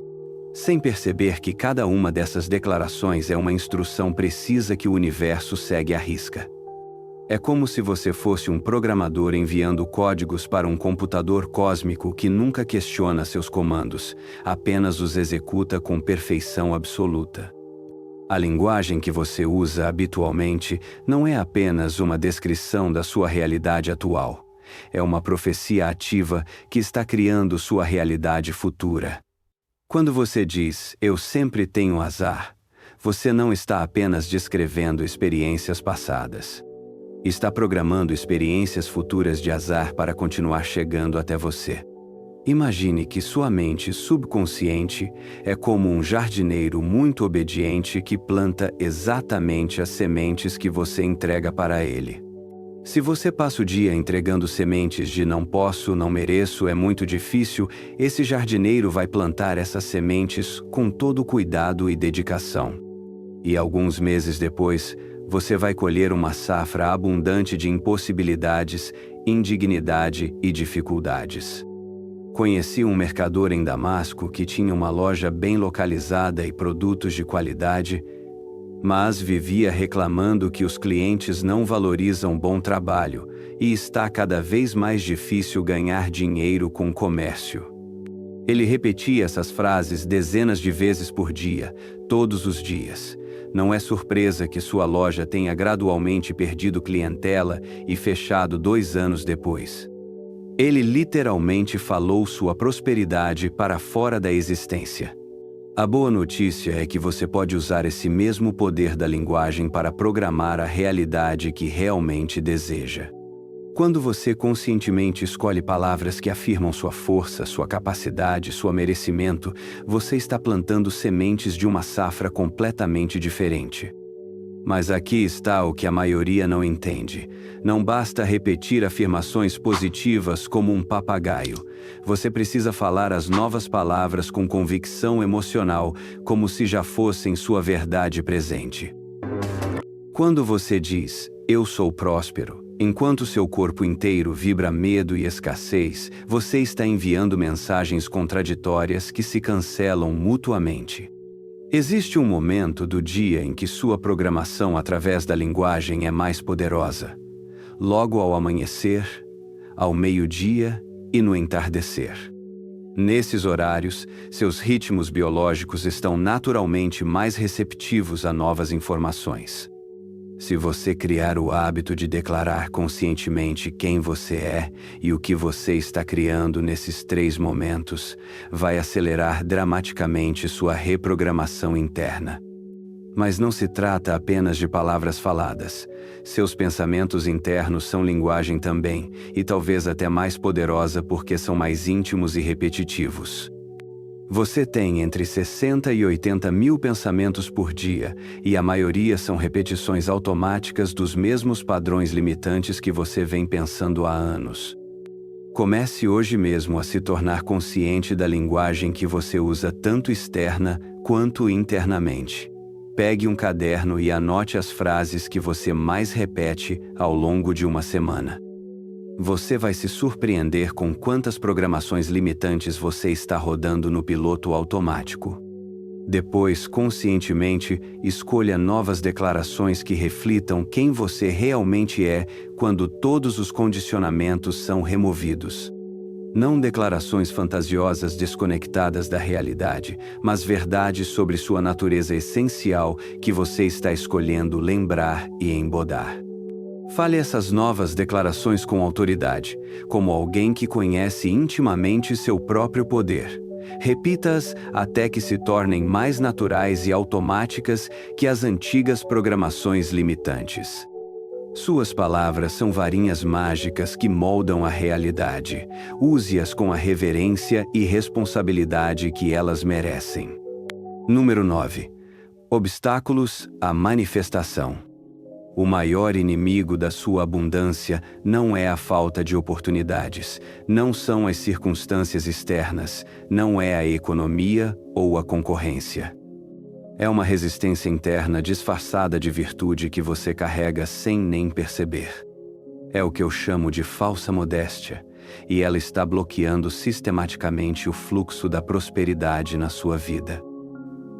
A: sem perceber que cada uma dessas declarações é uma instrução precisa que o universo segue à risca. É como se você fosse um programador enviando códigos para um computador cósmico que nunca questiona seus comandos, apenas os executa com perfeição absoluta. A linguagem que você usa habitualmente não é apenas uma descrição da sua realidade atual. É uma profecia ativa que está criando sua realidade futura. Quando você diz, "eu sempre tenho azar", você não está apenas descrevendo experiências passadas. Está programando experiências futuras de azar para continuar chegando até você. Imagine que sua mente subconsciente é como um jardineiro muito obediente que planta exatamente as sementes que você entrega para ele. Se você passa o dia entregando sementes de "não posso", "não mereço", "é muito difícil", esse jardineiro vai plantar essas sementes com todo cuidado e dedicação. E alguns meses depois, você vai colher uma safra abundante de impossibilidades, indignidade e dificuldades. Conheci um mercador em Damasco que tinha uma loja bem localizada e produtos de qualidade, mas vivia reclamando que os clientes não valorizam bom trabalho e está cada vez mais difícil ganhar dinheiro com o comércio. Ele repetia essas frases dezenas de vezes por dia, todos os dias. Não é surpresa que sua loja tenha gradualmente perdido clientela e fechado 2 anos depois. Ele literalmente falou sua prosperidade para fora da existência. A boa notícia é que você pode usar esse mesmo poder da linguagem para programar a realidade que realmente deseja. Quando você conscientemente escolhe palavras que afirmam sua força, sua capacidade, seu merecimento, você está plantando sementes de uma safra completamente diferente. Mas aqui está o que a maioria não entende. Não basta repetir afirmações positivas como um papagaio. Você precisa falar as novas palavras com convicção emocional, como se já fossem sua verdade presente. Quando você diz, "eu sou próspero", enquanto seu corpo inteiro vibra medo e escassez, você está enviando mensagens contraditórias que se cancelam mutuamente. Existe um momento do dia em que sua programação através da linguagem é mais poderosa. Logo ao amanhecer, ao meio-dia e no entardecer. Nesses horários, seus ritmos biológicos estão naturalmente mais receptivos a novas informações. Se você criar o hábito de declarar conscientemente quem você é e o que você está criando nesses 3 momentos, vai acelerar dramaticamente sua reprogramação interna. Mas não se trata apenas de palavras faladas. Seus pensamentos internos são linguagem também, e talvez até mais poderosa porque são mais íntimos e repetitivos. Você tem entre 60 e 80 mil pensamentos por dia, e a maioria são repetições automáticas dos mesmos padrões limitantes que você vem pensando há anos. Comece hoje mesmo a se tornar consciente da linguagem que você usa tanto externa quanto internamente. Pegue um caderno e anote as frases que você mais repete ao longo de uma semana. Você vai se surpreender com quantas programações limitantes você está rodando no piloto automático. Depois, conscientemente, escolha novas declarações que reflitam quem você realmente é quando todos os condicionamentos são removidos. Não declarações fantasiosas desconectadas da realidade, mas verdades sobre sua natureza essencial que você está escolhendo lembrar e embodar. Fale essas novas declarações com autoridade, como alguém que conhece intimamente seu próprio poder. Repita-as até que se tornem mais naturais e automáticas que as antigas programações limitantes. Suas palavras são varinhas mágicas que moldam a realidade. Use-as com a reverência e responsabilidade que elas merecem. Número 9. Obstáculos à manifestação. O maior inimigo da sua abundância não é a falta de oportunidades, não são as circunstâncias externas, não é a economia ou a concorrência. É uma resistência interna disfarçada de virtude que você carrega sem nem perceber. É o que eu chamo de falsa modéstia, e ela está bloqueando sistematicamente o fluxo da prosperidade na sua vida.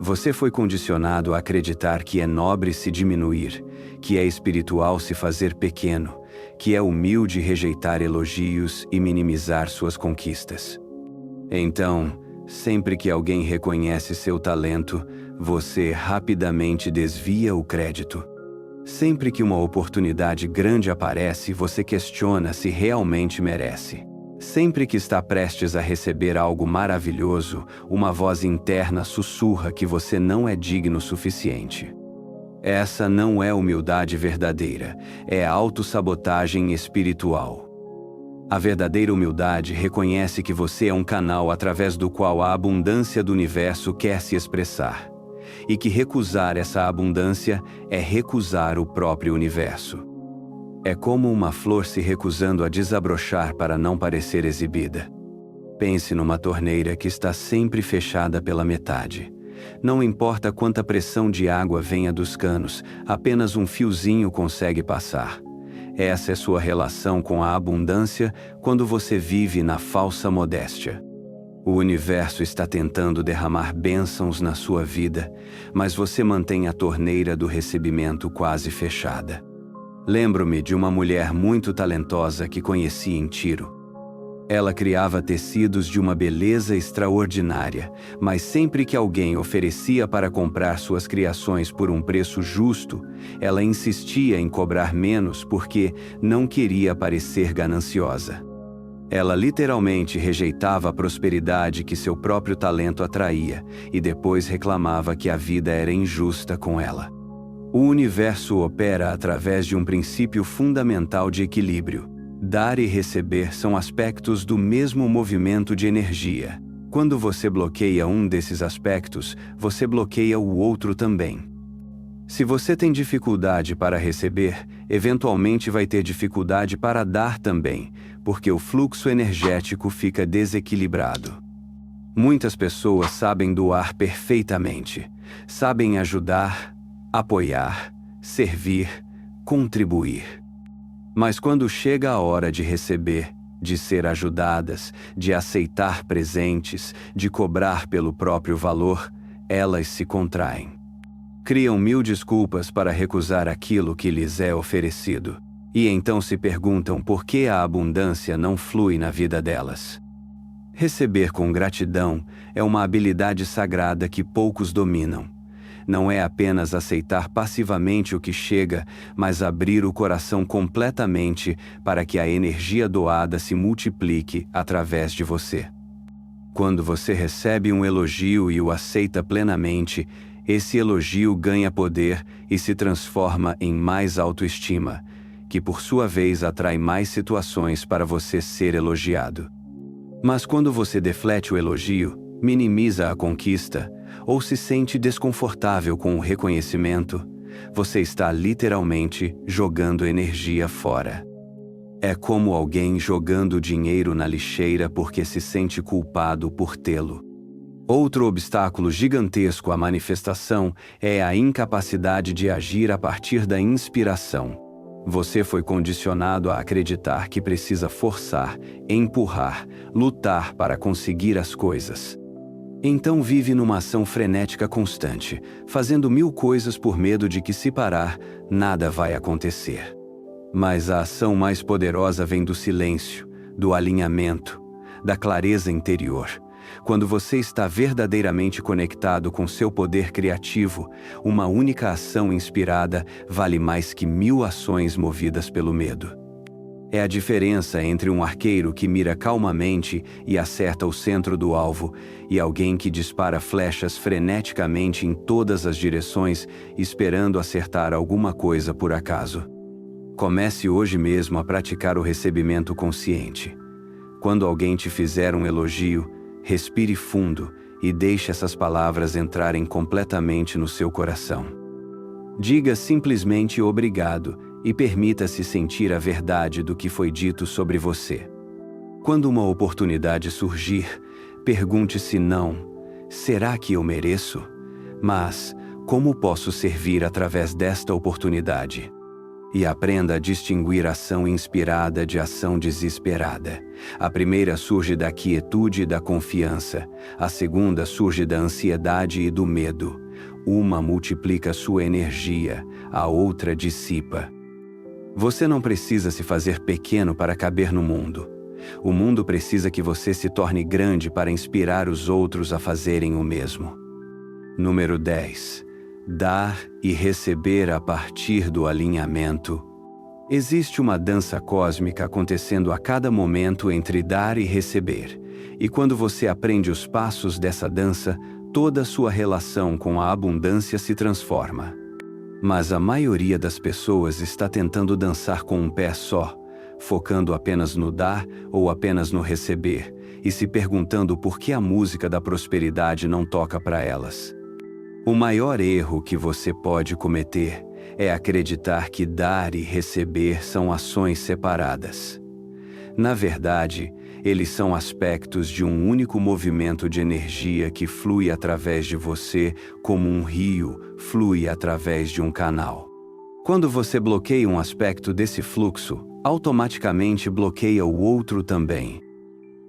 A: Você foi condicionado a acreditar que é nobre se diminuir, que é espiritual se fazer pequeno, que é humilde rejeitar elogios e minimizar suas conquistas. Então, sempre que alguém reconhece seu talento, você rapidamente desvia o crédito. Sempre que uma oportunidade grande aparece, você questiona se realmente merece. Sempre que está prestes a receber algo maravilhoso, uma voz interna sussurra que você não é digno o suficiente. Essa não é humildade verdadeira, é autossabotagem espiritual. A verdadeira humildade reconhece que você é um canal através do qual a abundância do universo quer se expressar, e que recusar essa abundância é recusar o próprio universo. É como uma flor se recusando a desabrochar para não parecer exibida. Pense numa torneira que está sempre fechada pela metade. Não importa quanta pressão de água venha dos canos, apenas um fiozinho consegue passar. Essa é sua relação com a abundância quando você vive na falsa modéstia. O universo está tentando derramar bênçãos na sua vida, mas você mantém a torneira do recebimento quase fechada. Lembro-me de uma mulher muito talentosa que conheci em Tiro. Ela criava tecidos de uma beleza extraordinária, mas sempre que alguém oferecia para comprar suas criações por um preço justo, ela insistia em cobrar menos porque não queria parecer gananciosa. Ela literalmente rejeitava a prosperidade que seu próprio talento atraía e depois reclamava que a vida era injusta com ela. O universo opera através de um princípio fundamental de equilíbrio. Dar e receber são aspectos do mesmo movimento de energia. Quando você bloqueia um desses aspectos, você bloqueia o outro também. Se você tem dificuldade para receber, eventualmente vai ter dificuldade para dar também, porque o fluxo energético fica desequilibrado. Muitas pessoas sabem doar perfeitamente, sabem ajudar, apoiar, servir, contribuir. Mas quando chega a hora de receber, de ser ajudadas, de aceitar presentes, de cobrar pelo próprio valor, elas se contraem. Criam 1000 desculpas para recusar aquilo que lhes é oferecido, e então se perguntam por que a abundância não flui na vida delas. Receber com gratidão é uma habilidade sagrada que poucos dominam. Não é apenas aceitar passivamente o que chega, mas abrir o coração completamente para que a energia doada se multiplique através de você. Quando você recebe um elogio e o aceita plenamente, esse elogio ganha poder e se transforma em mais autoestima, que por sua vez atrai mais situações para você ser elogiado. Mas quando você deflete o elogio, minimiza a conquista, ou se sente desconfortável com o reconhecimento, você está literalmente jogando energia fora. É como alguém jogando dinheiro na lixeira porque se sente culpado por tê-lo. Outro obstáculo gigantesco à manifestação é a incapacidade de agir a partir da inspiração. Você foi condicionado a acreditar que precisa forçar, empurrar, lutar para conseguir as coisas. Então vive numa ação frenética constante, fazendo 1000 coisas por medo de que, se parar, nada vai acontecer. Mas a ação mais poderosa vem do silêncio, do alinhamento, da clareza interior. Quando você está verdadeiramente conectado com seu poder criativo, uma única ação inspirada vale mais que 1000 ações movidas pelo medo. É a diferença entre um arqueiro que mira calmamente e acerta o centro do alvo e alguém que dispara flechas freneticamente em todas as direções, esperando acertar alguma coisa por acaso. Comece hoje mesmo a praticar o recebimento consciente. Quando alguém te fizer um elogio, respire fundo e deixe essas palavras entrarem completamente no seu coração. Diga simplesmente obrigado e permita-se sentir a verdade do que foi dito sobre você. Quando uma oportunidade surgir, pergunte-se não, será que eu mereço? Mas, como posso servir através desta oportunidade? E aprenda a distinguir ação inspirada de ação desesperada. A primeira surge da quietude e da confiança. A segunda surge da ansiedade e do medo. Uma multiplica sua energia, a outra dissipa. Você não precisa se fazer pequeno para caber no mundo. O mundo precisa que você se torne grande para inspirar os outros a fazerem o mesmo. Número 10. Dar e receber a partir do alinhamento. Existe uma dança cósmica acontecendo a cada momento entre dar e receber, e quando você aprende os passos dessa dança, toda a sua relação com a abundância se transforma. Mas a maioria das pessoas está tentando dançar com um pé só, focando apenas no dar ou apenas no receber, e se perguntando por que a música da prosperidade não toca para elas. O maior erro que você pode cometer é acreditar que dar e receber são ações separadas. Na verdade, eles são aspectos de um único movimento de energia que flui através de você como um rio flui através de um canal. Quando você bloqueia um aspecto desse fluxo, automaticamente bloqueia o outro também.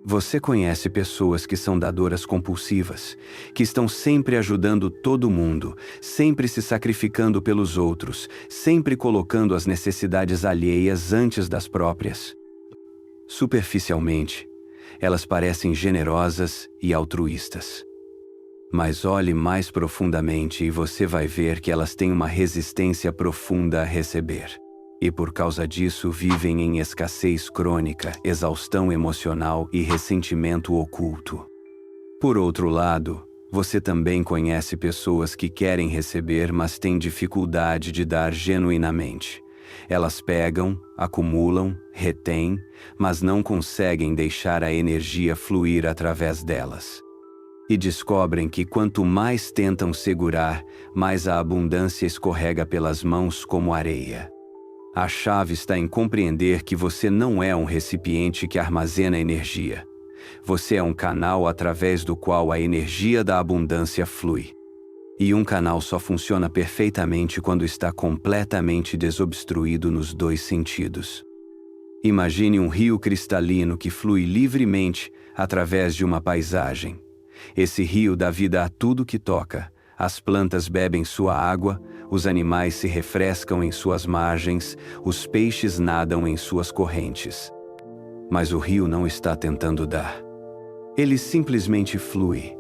A: Você conhece pessoas que são dadoras compulsivas, que estão sempre ajudando todo mundo, sempre se sacrificando pelos outros, sempre colocando as necessidades alheias antes das próprias. Superficialmente, elas parecem generosas e altruístas. Mas olhe mais profundamente e você vai ver que elas têm uma resistência profunda a receber. E por causa disso vivem em escassez crônica, exaustão emocional e ressentimento oculto. Por outro lado, você também conhece pessoas que querem receber, mas têm dificuldade de dar genuinamente. Elas pegam, acumulam, retêm, mas não conseguem deixar a energia fluir através delas. E descobrem que quanto mais tentam segurar, mais a abundância escorrega pelas mãos como areia. A chave está em compreender que você não é um recipiente que armazena energia. Você é um canal através do qual a energia da abundância flui. E um canal só funciona perfeitamente quando está completamente desobstruído nos dois sentidos. Imagine um rio cristalino que flui livremente através de uma paisagem. Esse rio dá vida a tudo que toca. As plantas bebem sua água, os animais se refrescam em suas margens, os peixes nadam em suas correntes. Mas o rio não está tentando dar. Ele simplesmente flui.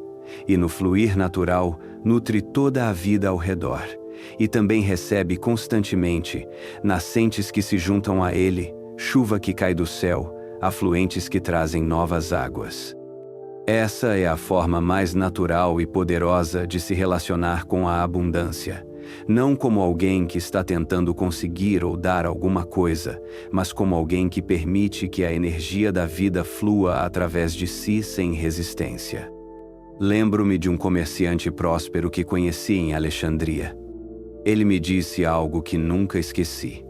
A: e no fluir natural, nutre toda a vida ao redor. E também recebe constantemente nascentes que se juntam a ele, chuva que cai do céu, afluentes que trazem novas águas. Essa é a forma mais natural e poderosa de se relacionar com a abundância. Não como alguém que está tentando conseguir ou dar alguma coisa, mas como alguém que permite que a energia da vida flua através de si sem resistência. Lembro-me de um comerciante próspero que conheci em Alexandria. Ele me disse algo que nunca esqueci.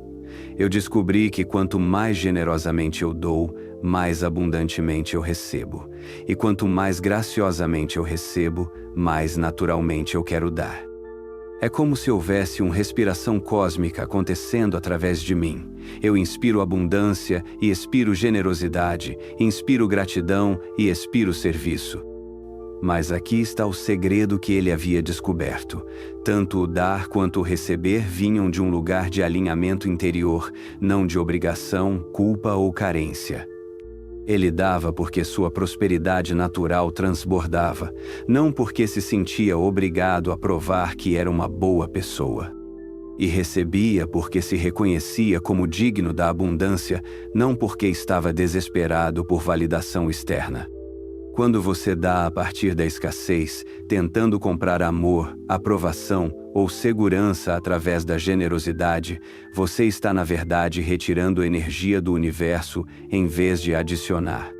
A: Eu descobri que quanto mais generosamente eu dou, mais abundantemente eu recebo. E quanto mais graciosamente eu recebo, mais naturalmente eu quero dar. É como se houvesse uma respiração cósmica acontecendo através de mim. Eu inspiro abundância e expiro generosidade, inspiro gratidão e expiro serviço. Mas aqui está o segredo que ele havia descoberto. Tanto o dar quanto o receber vinham de um lugar de alinhamento interior, não de obrigação, culpa ou carência. Ele dava porque sua prosperidade natural transbordava, não porque se sentia obrigado a provar que era uma boa pessoa. E recebia porque se reconhecia como digno da abundância, não porque estava desesperado por validação externa. Quando você dá a partir da escassez, tentando comprar amor, aprovação ou segurança através da generosidade, você está na verdade retirando energia do universo em vez de adicionar.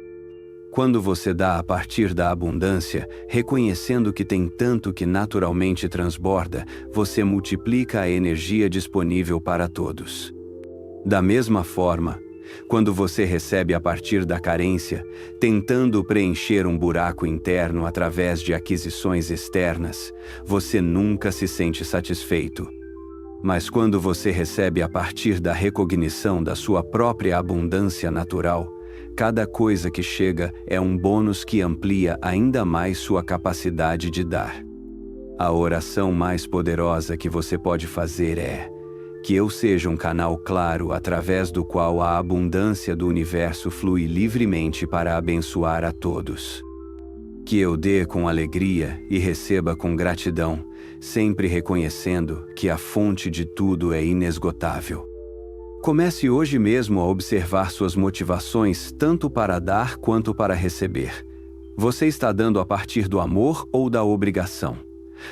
A: Quando você dá a partir da abundância, reconhecendo que tem tanto que naturalmente transborda, você multiplica a energia disponível para todos. Da mesma forma, quando você recebe a partir da carência, tentando preencher um buraco interno através de aquisições externas, você nunca se sente satisfeito. Mas quando você recebe a partir da recognição da sua própria abundância natural, cada coisa que chega é um bônus que amplia ainda mais sua capacidade de dar. A oração mais poderosa que você pode fazer é: que eu seja um canal claro através do qual a abundância do universo flui livremente para abençoar a todos. Que eu dê com alegria e receba com gratidão, sempre reconhecendo que a fonte de tudo é inesgotável. Comece hoje mesmo a observar suas motivações tanto para dar quanto para receber. Você está dando a partir do amor ou da obrigação?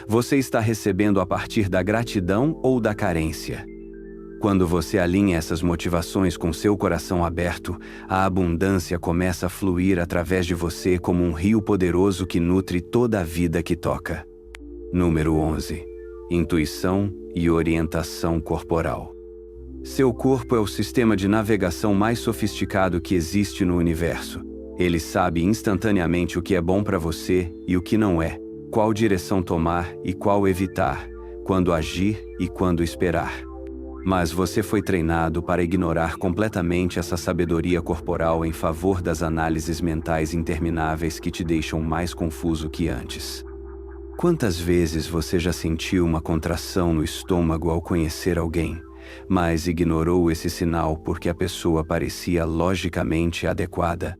A: Você está recebendo a partir da gratidão ou da carência? Quando você alinha essas motivações com seu coração aberto, a abundância começa a fluir através de você como um rio poderoso que nutre toda a vida que toca. Número 11. Intuição e orientação corporal. Seu corpo é o sistema de navegação mais sofisticado que existe no universo. Ele sabe instantaneamente o que é bom para você e o que não é, qual direção tomar e qual evitar, quando agir e quando esperar. Mas você foi treinado para ignorar completamente essa sabedoria corporal em favor das análises mentais intermináveis que te deixam mais confuso que antes. Quantas vezes você já sentiu uma contração no estômago ao conhecer alguém, mas ignorou esse sinal porque a pessoa parecia logicamente adequada?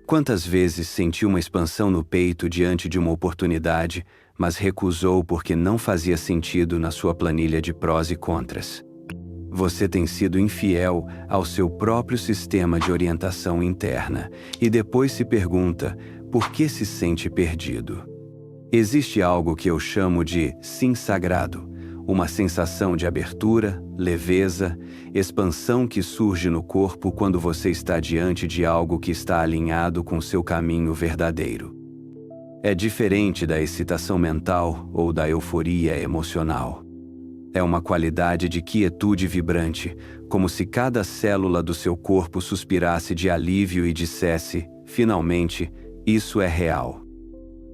A: Quantas vezes sentiu uma expansão no peito diante de uma oportunidade, mas recusou porque não fazia sentido na sua planilha de prós e contras? Você tem sido infiel ao seu próprio sistema de orientação interna e depois se pergunta por que se sente perdido. Existe algo que eu chamo de sim sagrado, uma sensação de abertura, leveza, expansão que surge no corpo quando você está diante de algo que está alinhado com seu caminho verdadeiro. É diferente da excitação mental ou da euforia emocional. É uma qualidade de quietude vibrante, como se cada célula do seu corpo suspirasse de alívio e dissesse, finalmente, isso é real.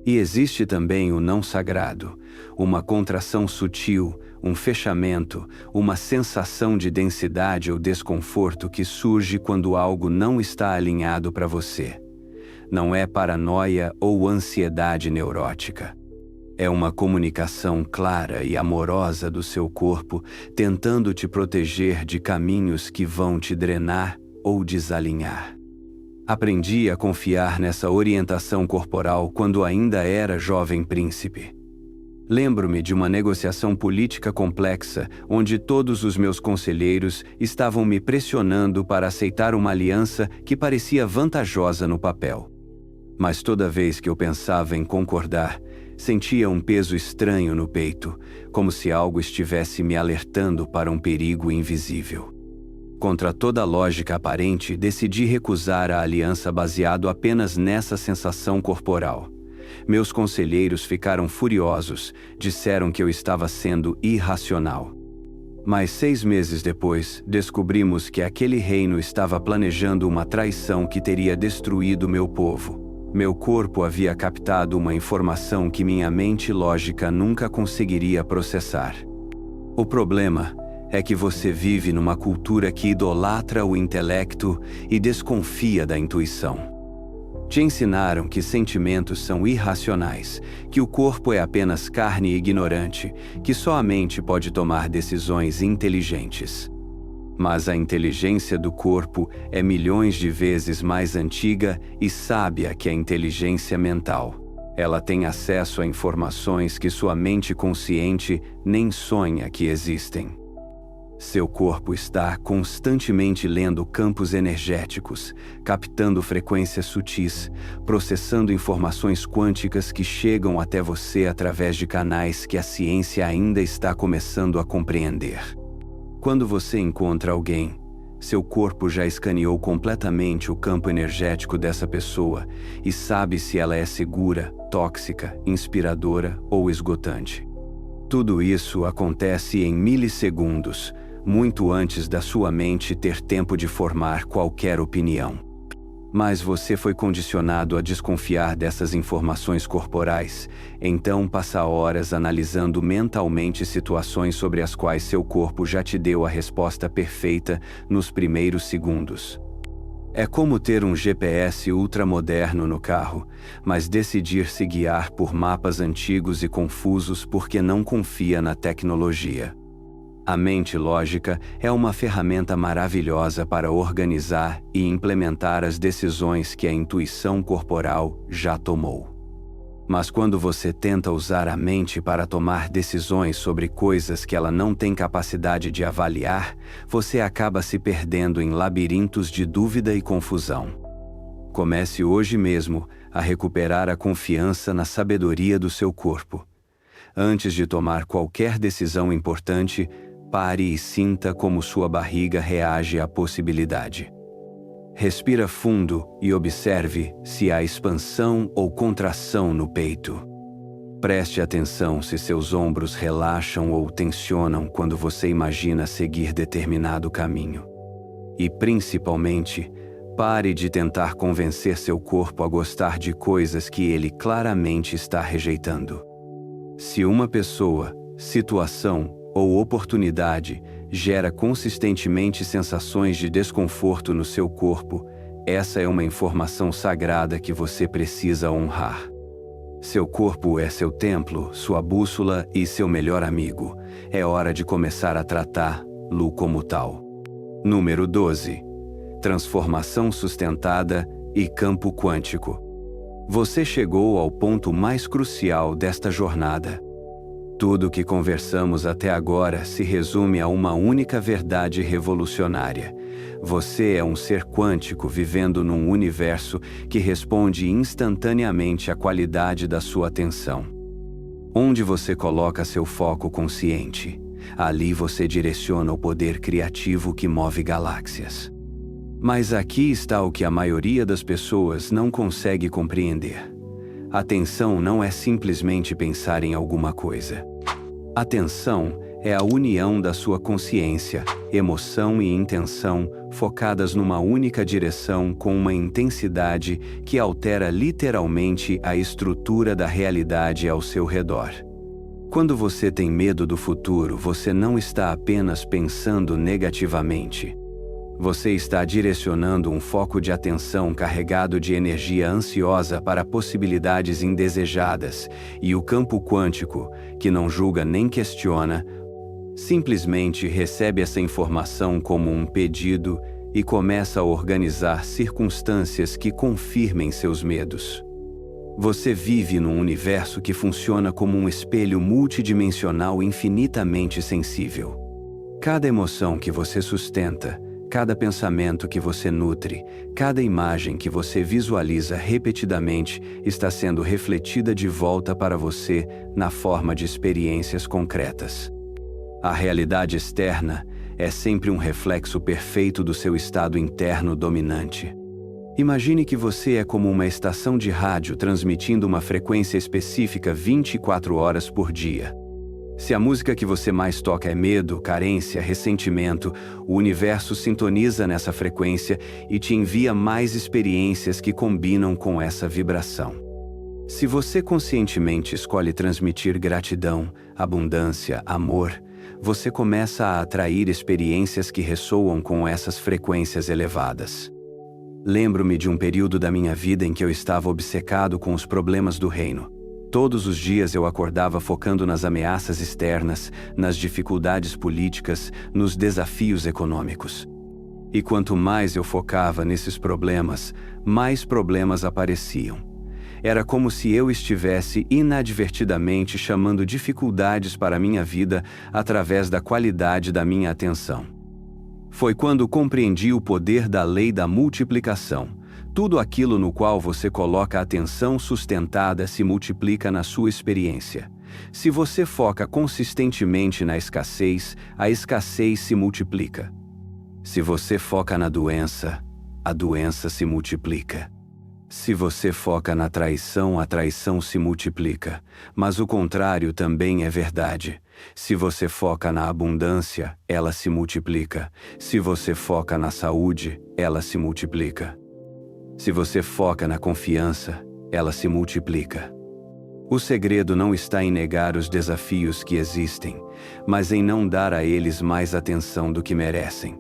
A: E existe também o não sagrado, uma contração sutil, um fechamento, uma sensação de densidade ou desconforto que surge quando algo não está alinhado para você. Não é paranoia ou ansiedade neurótica. É uma comunicação clara e amorosa do seu corpo, tentando te proteger de caminhos que vão te drenar ou desalinhar. Aprendi a confiar nessa orientação corporal quando ainda era jovem príncipe. Lembro-me de uma negociação política complexa, onde todos os meus conselheiros estavam me pressionando para aceitar uma aliança que parecia vantajosa no papel. Mas toda vez que eu pensava em concordar, sentia um peso estranho no peito, como se algo estivesse me alertando para um perigo invisível. Contra toda a lógica aparente, decidi recusar a aliança baseado apenas nessa sensação corporal. Meus conselheiros ficaram furiosos, disseram que eu estava sendo irracional. Mas 6 meses depois, descobrimos que aquele reino estava planejando uma traição que teria destruído meu povo. Meu corpo havia captado uma informação que minha mente lógica nunca conseguiria processar. O problema é que você vive numa cultura que idolatra o intelecto e desconfia da intuição. Te ensinaram que sentimentos são irracionais, que o corpo é apenas carne ignorante, que só a mente pode tomar decisões inteligentes. Mas a inteligência do corpo é milhões de vezes mais antiga e sábia que a inteligência mental. Ela tem acesso a informações que sua mente consciente nem sonha que existem. Seu corpo está constantemente lendo campos energéticos, captando frequências sutis, processando informações quânticas que chegam até você através de canais que a ciência ainda está começando a compreender. Quando você encontra alguém, seu corpo já escaneou completamente o campo energético dessa pessoa e sabe se ela é segura, tóxica, inspiradora ou esgotante. Tudo isso acontece em milissegundos, muito antes da sua mente ter tempo de formar qualquer opinião. Mas você foi condicionado a desconfiar dessas informações corporais, então passa horas analisando mentalmente situações sobre as quais seu corpo já te deu a resposta perfeita nos primeiros segundos. É como ter um GPS ultramoderno no carro, mas decidir se guiar por mapas antigos e confusos porque não confia na tecnologia. A mente lógica é uma ferramenta maravilhosa para organizar e implementar as decisões que a intuição corporal já tomou. Mas quando você tenta usar a mente para tomar decisões sobre coisas que ela não tem capacidade de avaliar, você acaba se perdendo em labirintos de dúvida e confusão. Comece hoje mesmo a recuperar a confiança na sabedoria do seu corpo. Antes de tomar qualquer decisão importante, pare e sinta como sua barriga reage à possibilidade. Respira fundo e observe se há expansão ou contração no peito. Preste atenção se seus ombros relaxam ou tensionam quando você imagina seguir determinado caminho. E, principalmente, pare de tentar convencer seu corpo a gostar de coisas que ele claramente está rejeitando. Se uma pessoa, situação ou oportunidade gera consistentemente sensações de desconforto no seu corpo, essa é uma informação sagrada que você precisa honrar. Seu corpo é seu templo, sua bússola e seu melhor amigo. É hora de começar a tratá-lo como tal. Número 12. Transformação sustentada e campo quântico. Você chegou ao ponto mais crucial desta jornada. Tudo o que conversamos até agora se resume a uma única verdade revolucionária. Você é um ser quântico vivendo num universo que responde instantaneamente à qualidade da sua atenção. Onde você coloca seu foco consciente, ali você direciona o poder criativo que move galáxias. Mas aqui está o que a maioria das pessoas não consegue compreender. Atenção não é simplesmente pensar em alguma coisa. Atenção é a união da sua consciência, emoção e intenção focadas numa única direção com uma intensidade que altera literalmente a estrutura da realidade ao seu redor. Quando você tem medo do futuro, você não está apenas pensando negativamente. Você está direcionando um foco de atenção carregado de energia ansiosa para possibilidades indesejadas, e o campo quântico, que não julga nem questiona, simplesmente recebe essa informação como um pedido e começa a organizar circunstâncias que confirmem seus medos. Você vive num universo que funciona como um espelho multidimensional infinitamente sensível. Cada emoção que você sustenta, cada pensamento que você nutre, cada imagem que você visualiza repetidamente está sendo refletida de volta para você na forma de experiências concretas. A realidade externa é sempre um reflexo perfeito do seu estado interno dominante. Imagine que você é como uma estação de rádio transmitindo uma frequência específica 24 horas por dia. Se a música que você mais toca é medo, carência, ressentimento, o universo sintoniza nessa frequência e te envia mais experiências que combinam com essa vibração. Se você conscientemente escolhe transmitir gratidão, abundância, amor, você começa a atrair experiências que ressoam com essas frequências elevadas. Lembro-me de um período da minha vida em que eu estava obcecado com os problemas do reino. Todos os dias eu acordava focando nas ameaças externas, nas dificuldades políticas, nos desafios econômicos. E quanto mais eu focava nesses problemas, mais problemas apareciam. Era como se eu estivesse inadvertidamente chamando dificuldades para a minha vida através da qualidade da minha atenção. Foi quando compreendi o poder da lei da multiplicação. Tudo aquilo no qual você coloca a atenção sustentada se multiplica na sua experiência. Se você foca consistentemente na escassez, a escassez se multiplica. Se você foca na doença, a doença se multiplica. Se você foca na traição, a traição se multiplica. Mas o contrário também é verdade. Se você foca na abundância, ela se multiplica. Se você foca na saúde, ela se multiplica. Se você foca na confiança, ela se multiplica. O segredo não está em negar os desafios que existem, mas em não dar a eles mais atenção do que merecem.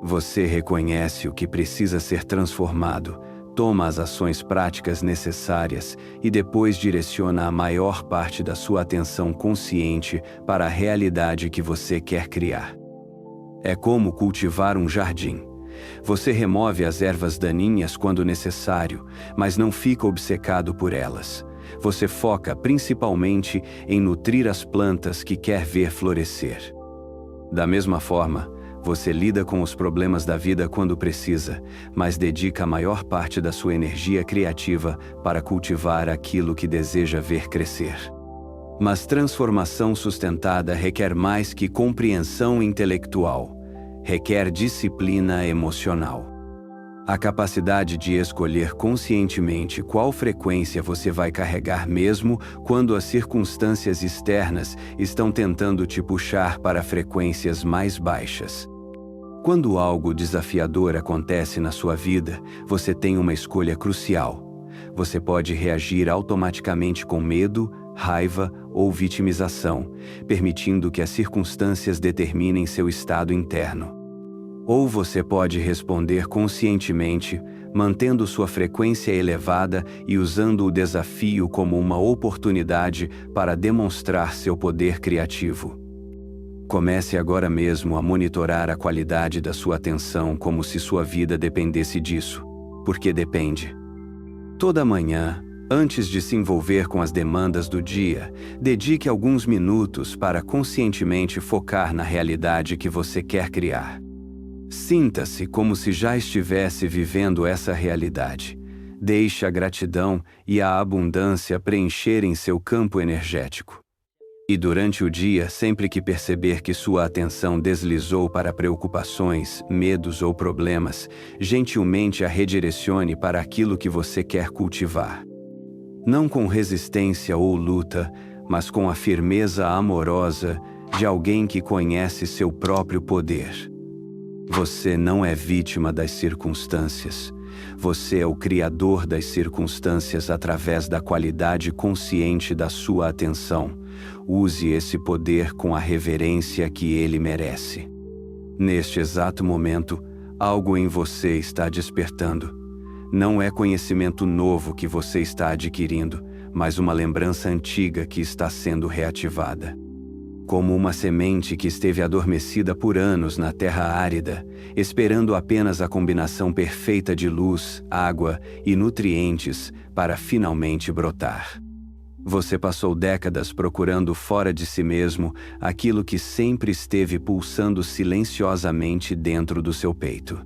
A: Você reconhece o que precisa ser transformado, toma as ações práticas necessárias e depois direciona a maior parte da sua atenção consciente para a realidade que você quer criar. É como cultivar um jardim. Você remove as ervas daninhas quando necessário, mas não fica obcecado por elas. Você foca principalmente em nutrir as plantas que quer ver florescer. Da mesma forma, você lida com os problemas da vida quando precisa, mas dedica a maior parte da sua energia criativa para cultivar aquilo que deseja ver crescer. Mas transformação sustentada requer mais que compreensão intelectual, requer disciplina emocional. A capacidade de escolher conscientemente qual frequência você vai carregar mesmo quando as circunstâncias externas estão tentando te puxar para frequências mais baixas. Quando algo desafiador acontece na sua vida, você tem uma escolha crucial. Você pode reagir automaticamente com medo, raiva ou vitimização, permitindo que as circunstâncias determinem seu estado interno. Ou você pode responder conscientemente, mantendo sua frequência elevada e usando o desafio como uma oportunidade para demonstrar seu poder criativo. Comece agora mesmo a monitorar a qualidade da sua atenção como se sua vida dependesse disso, porque depende. Toda manhã, antes de se envolver com as demandas do dia, dedique alguns minutos para conscientemente focar na realidade que você quer criar. Sinta-se como se já estivesse vivendo essa realidade. Deixe a gratidão e a abundância preencherem seu campo energético. E durante o dia, sempre que perceber que sua atenção deslizou para preocupações, medos ou problemas, gentilmente a redirecione para aquilo que você quer cultivar. Não com resistência ou luta, mas com a firmeza amorosa de alguém que conhece seu próprio poder. Você não é vítima das circunstâncias. Você é o criador das circunstâncias através da qualidade consciente da sua atenção. Use esse poder com a reverência que ele merece. Neste exato momento, algo em você está despertando. Não é conhecimento novo que você está adquirindo, mas uma lembrança antiga que está sendo reativada. Como uma semente que esteve adormecida por anos na terra árida, esperando apenas a combinação perfeita de luz, água e nutrientes para finalmente brotar. Você passou décadas procurando fora de si mesmo aquilo que sempre esteve pulsando silenciosamente dentro do seu peito.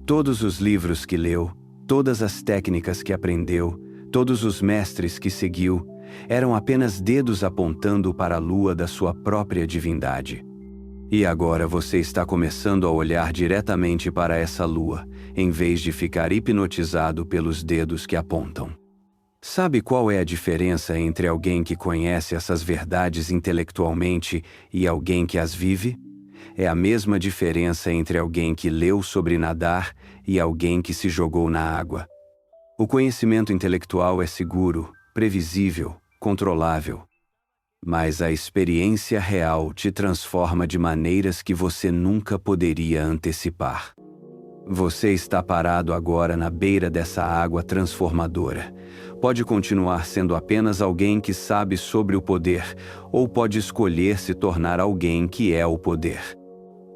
A: Todos os livros que leu, todas as técnicas que aprendeu, todos os mestres que seguiu, eram apenas dedos apontando para a lua da sua própria divindade. E agora você está começando a olhar diretamente para essa lua, em vez de ficar hipnotizado pelos dedos que apontam. Sabe qual é a diferença entre alguém que conhece essas verdades intelectualmente e alguém que as vive? É a mesma diferença entre alguém que leu sobre nadar e alguém que se jogou na água. O conhecimento intelectual é seguro, previsível, controlável. Mas a experiência real te transforma de maneiras que você nunca poderia antecipar. Você está parado agora na beira dessa água transformadora. Pode continuar sendo apenas alguém que sabe sobre o poder, ou pode escolher se tornar alguém que é o poder.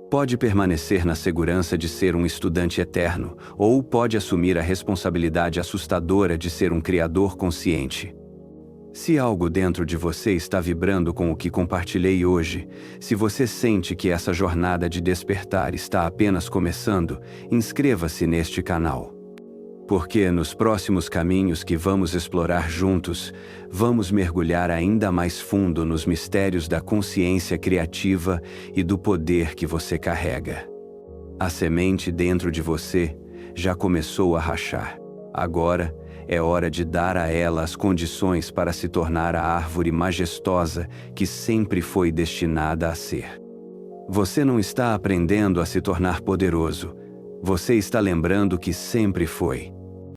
A: Pode permanecer na segurança de ser um estudante eterno, ou pode assumir a responsabilidade assustadora de ser um criador consciente. Se algo dentro de você está vibrando com o que compartilhei hoje, se você sente que essa jornada de despertar está apenas começando, inscreva-se neste canal. Porque nos próximos caminhos que vamos explorar juntos, vamos mergulhar ainda mais fundo nos mistérios da consciência criativa e do poder que você carrega. A semente dentro de você já começou a rachar. Agora é hora de dar a ela as condições para se tornar a árvore majestosa que sempre foi destinada a ser. Você não está aprendendo a se tornar poderoso. Você está lembrando que sempre foi.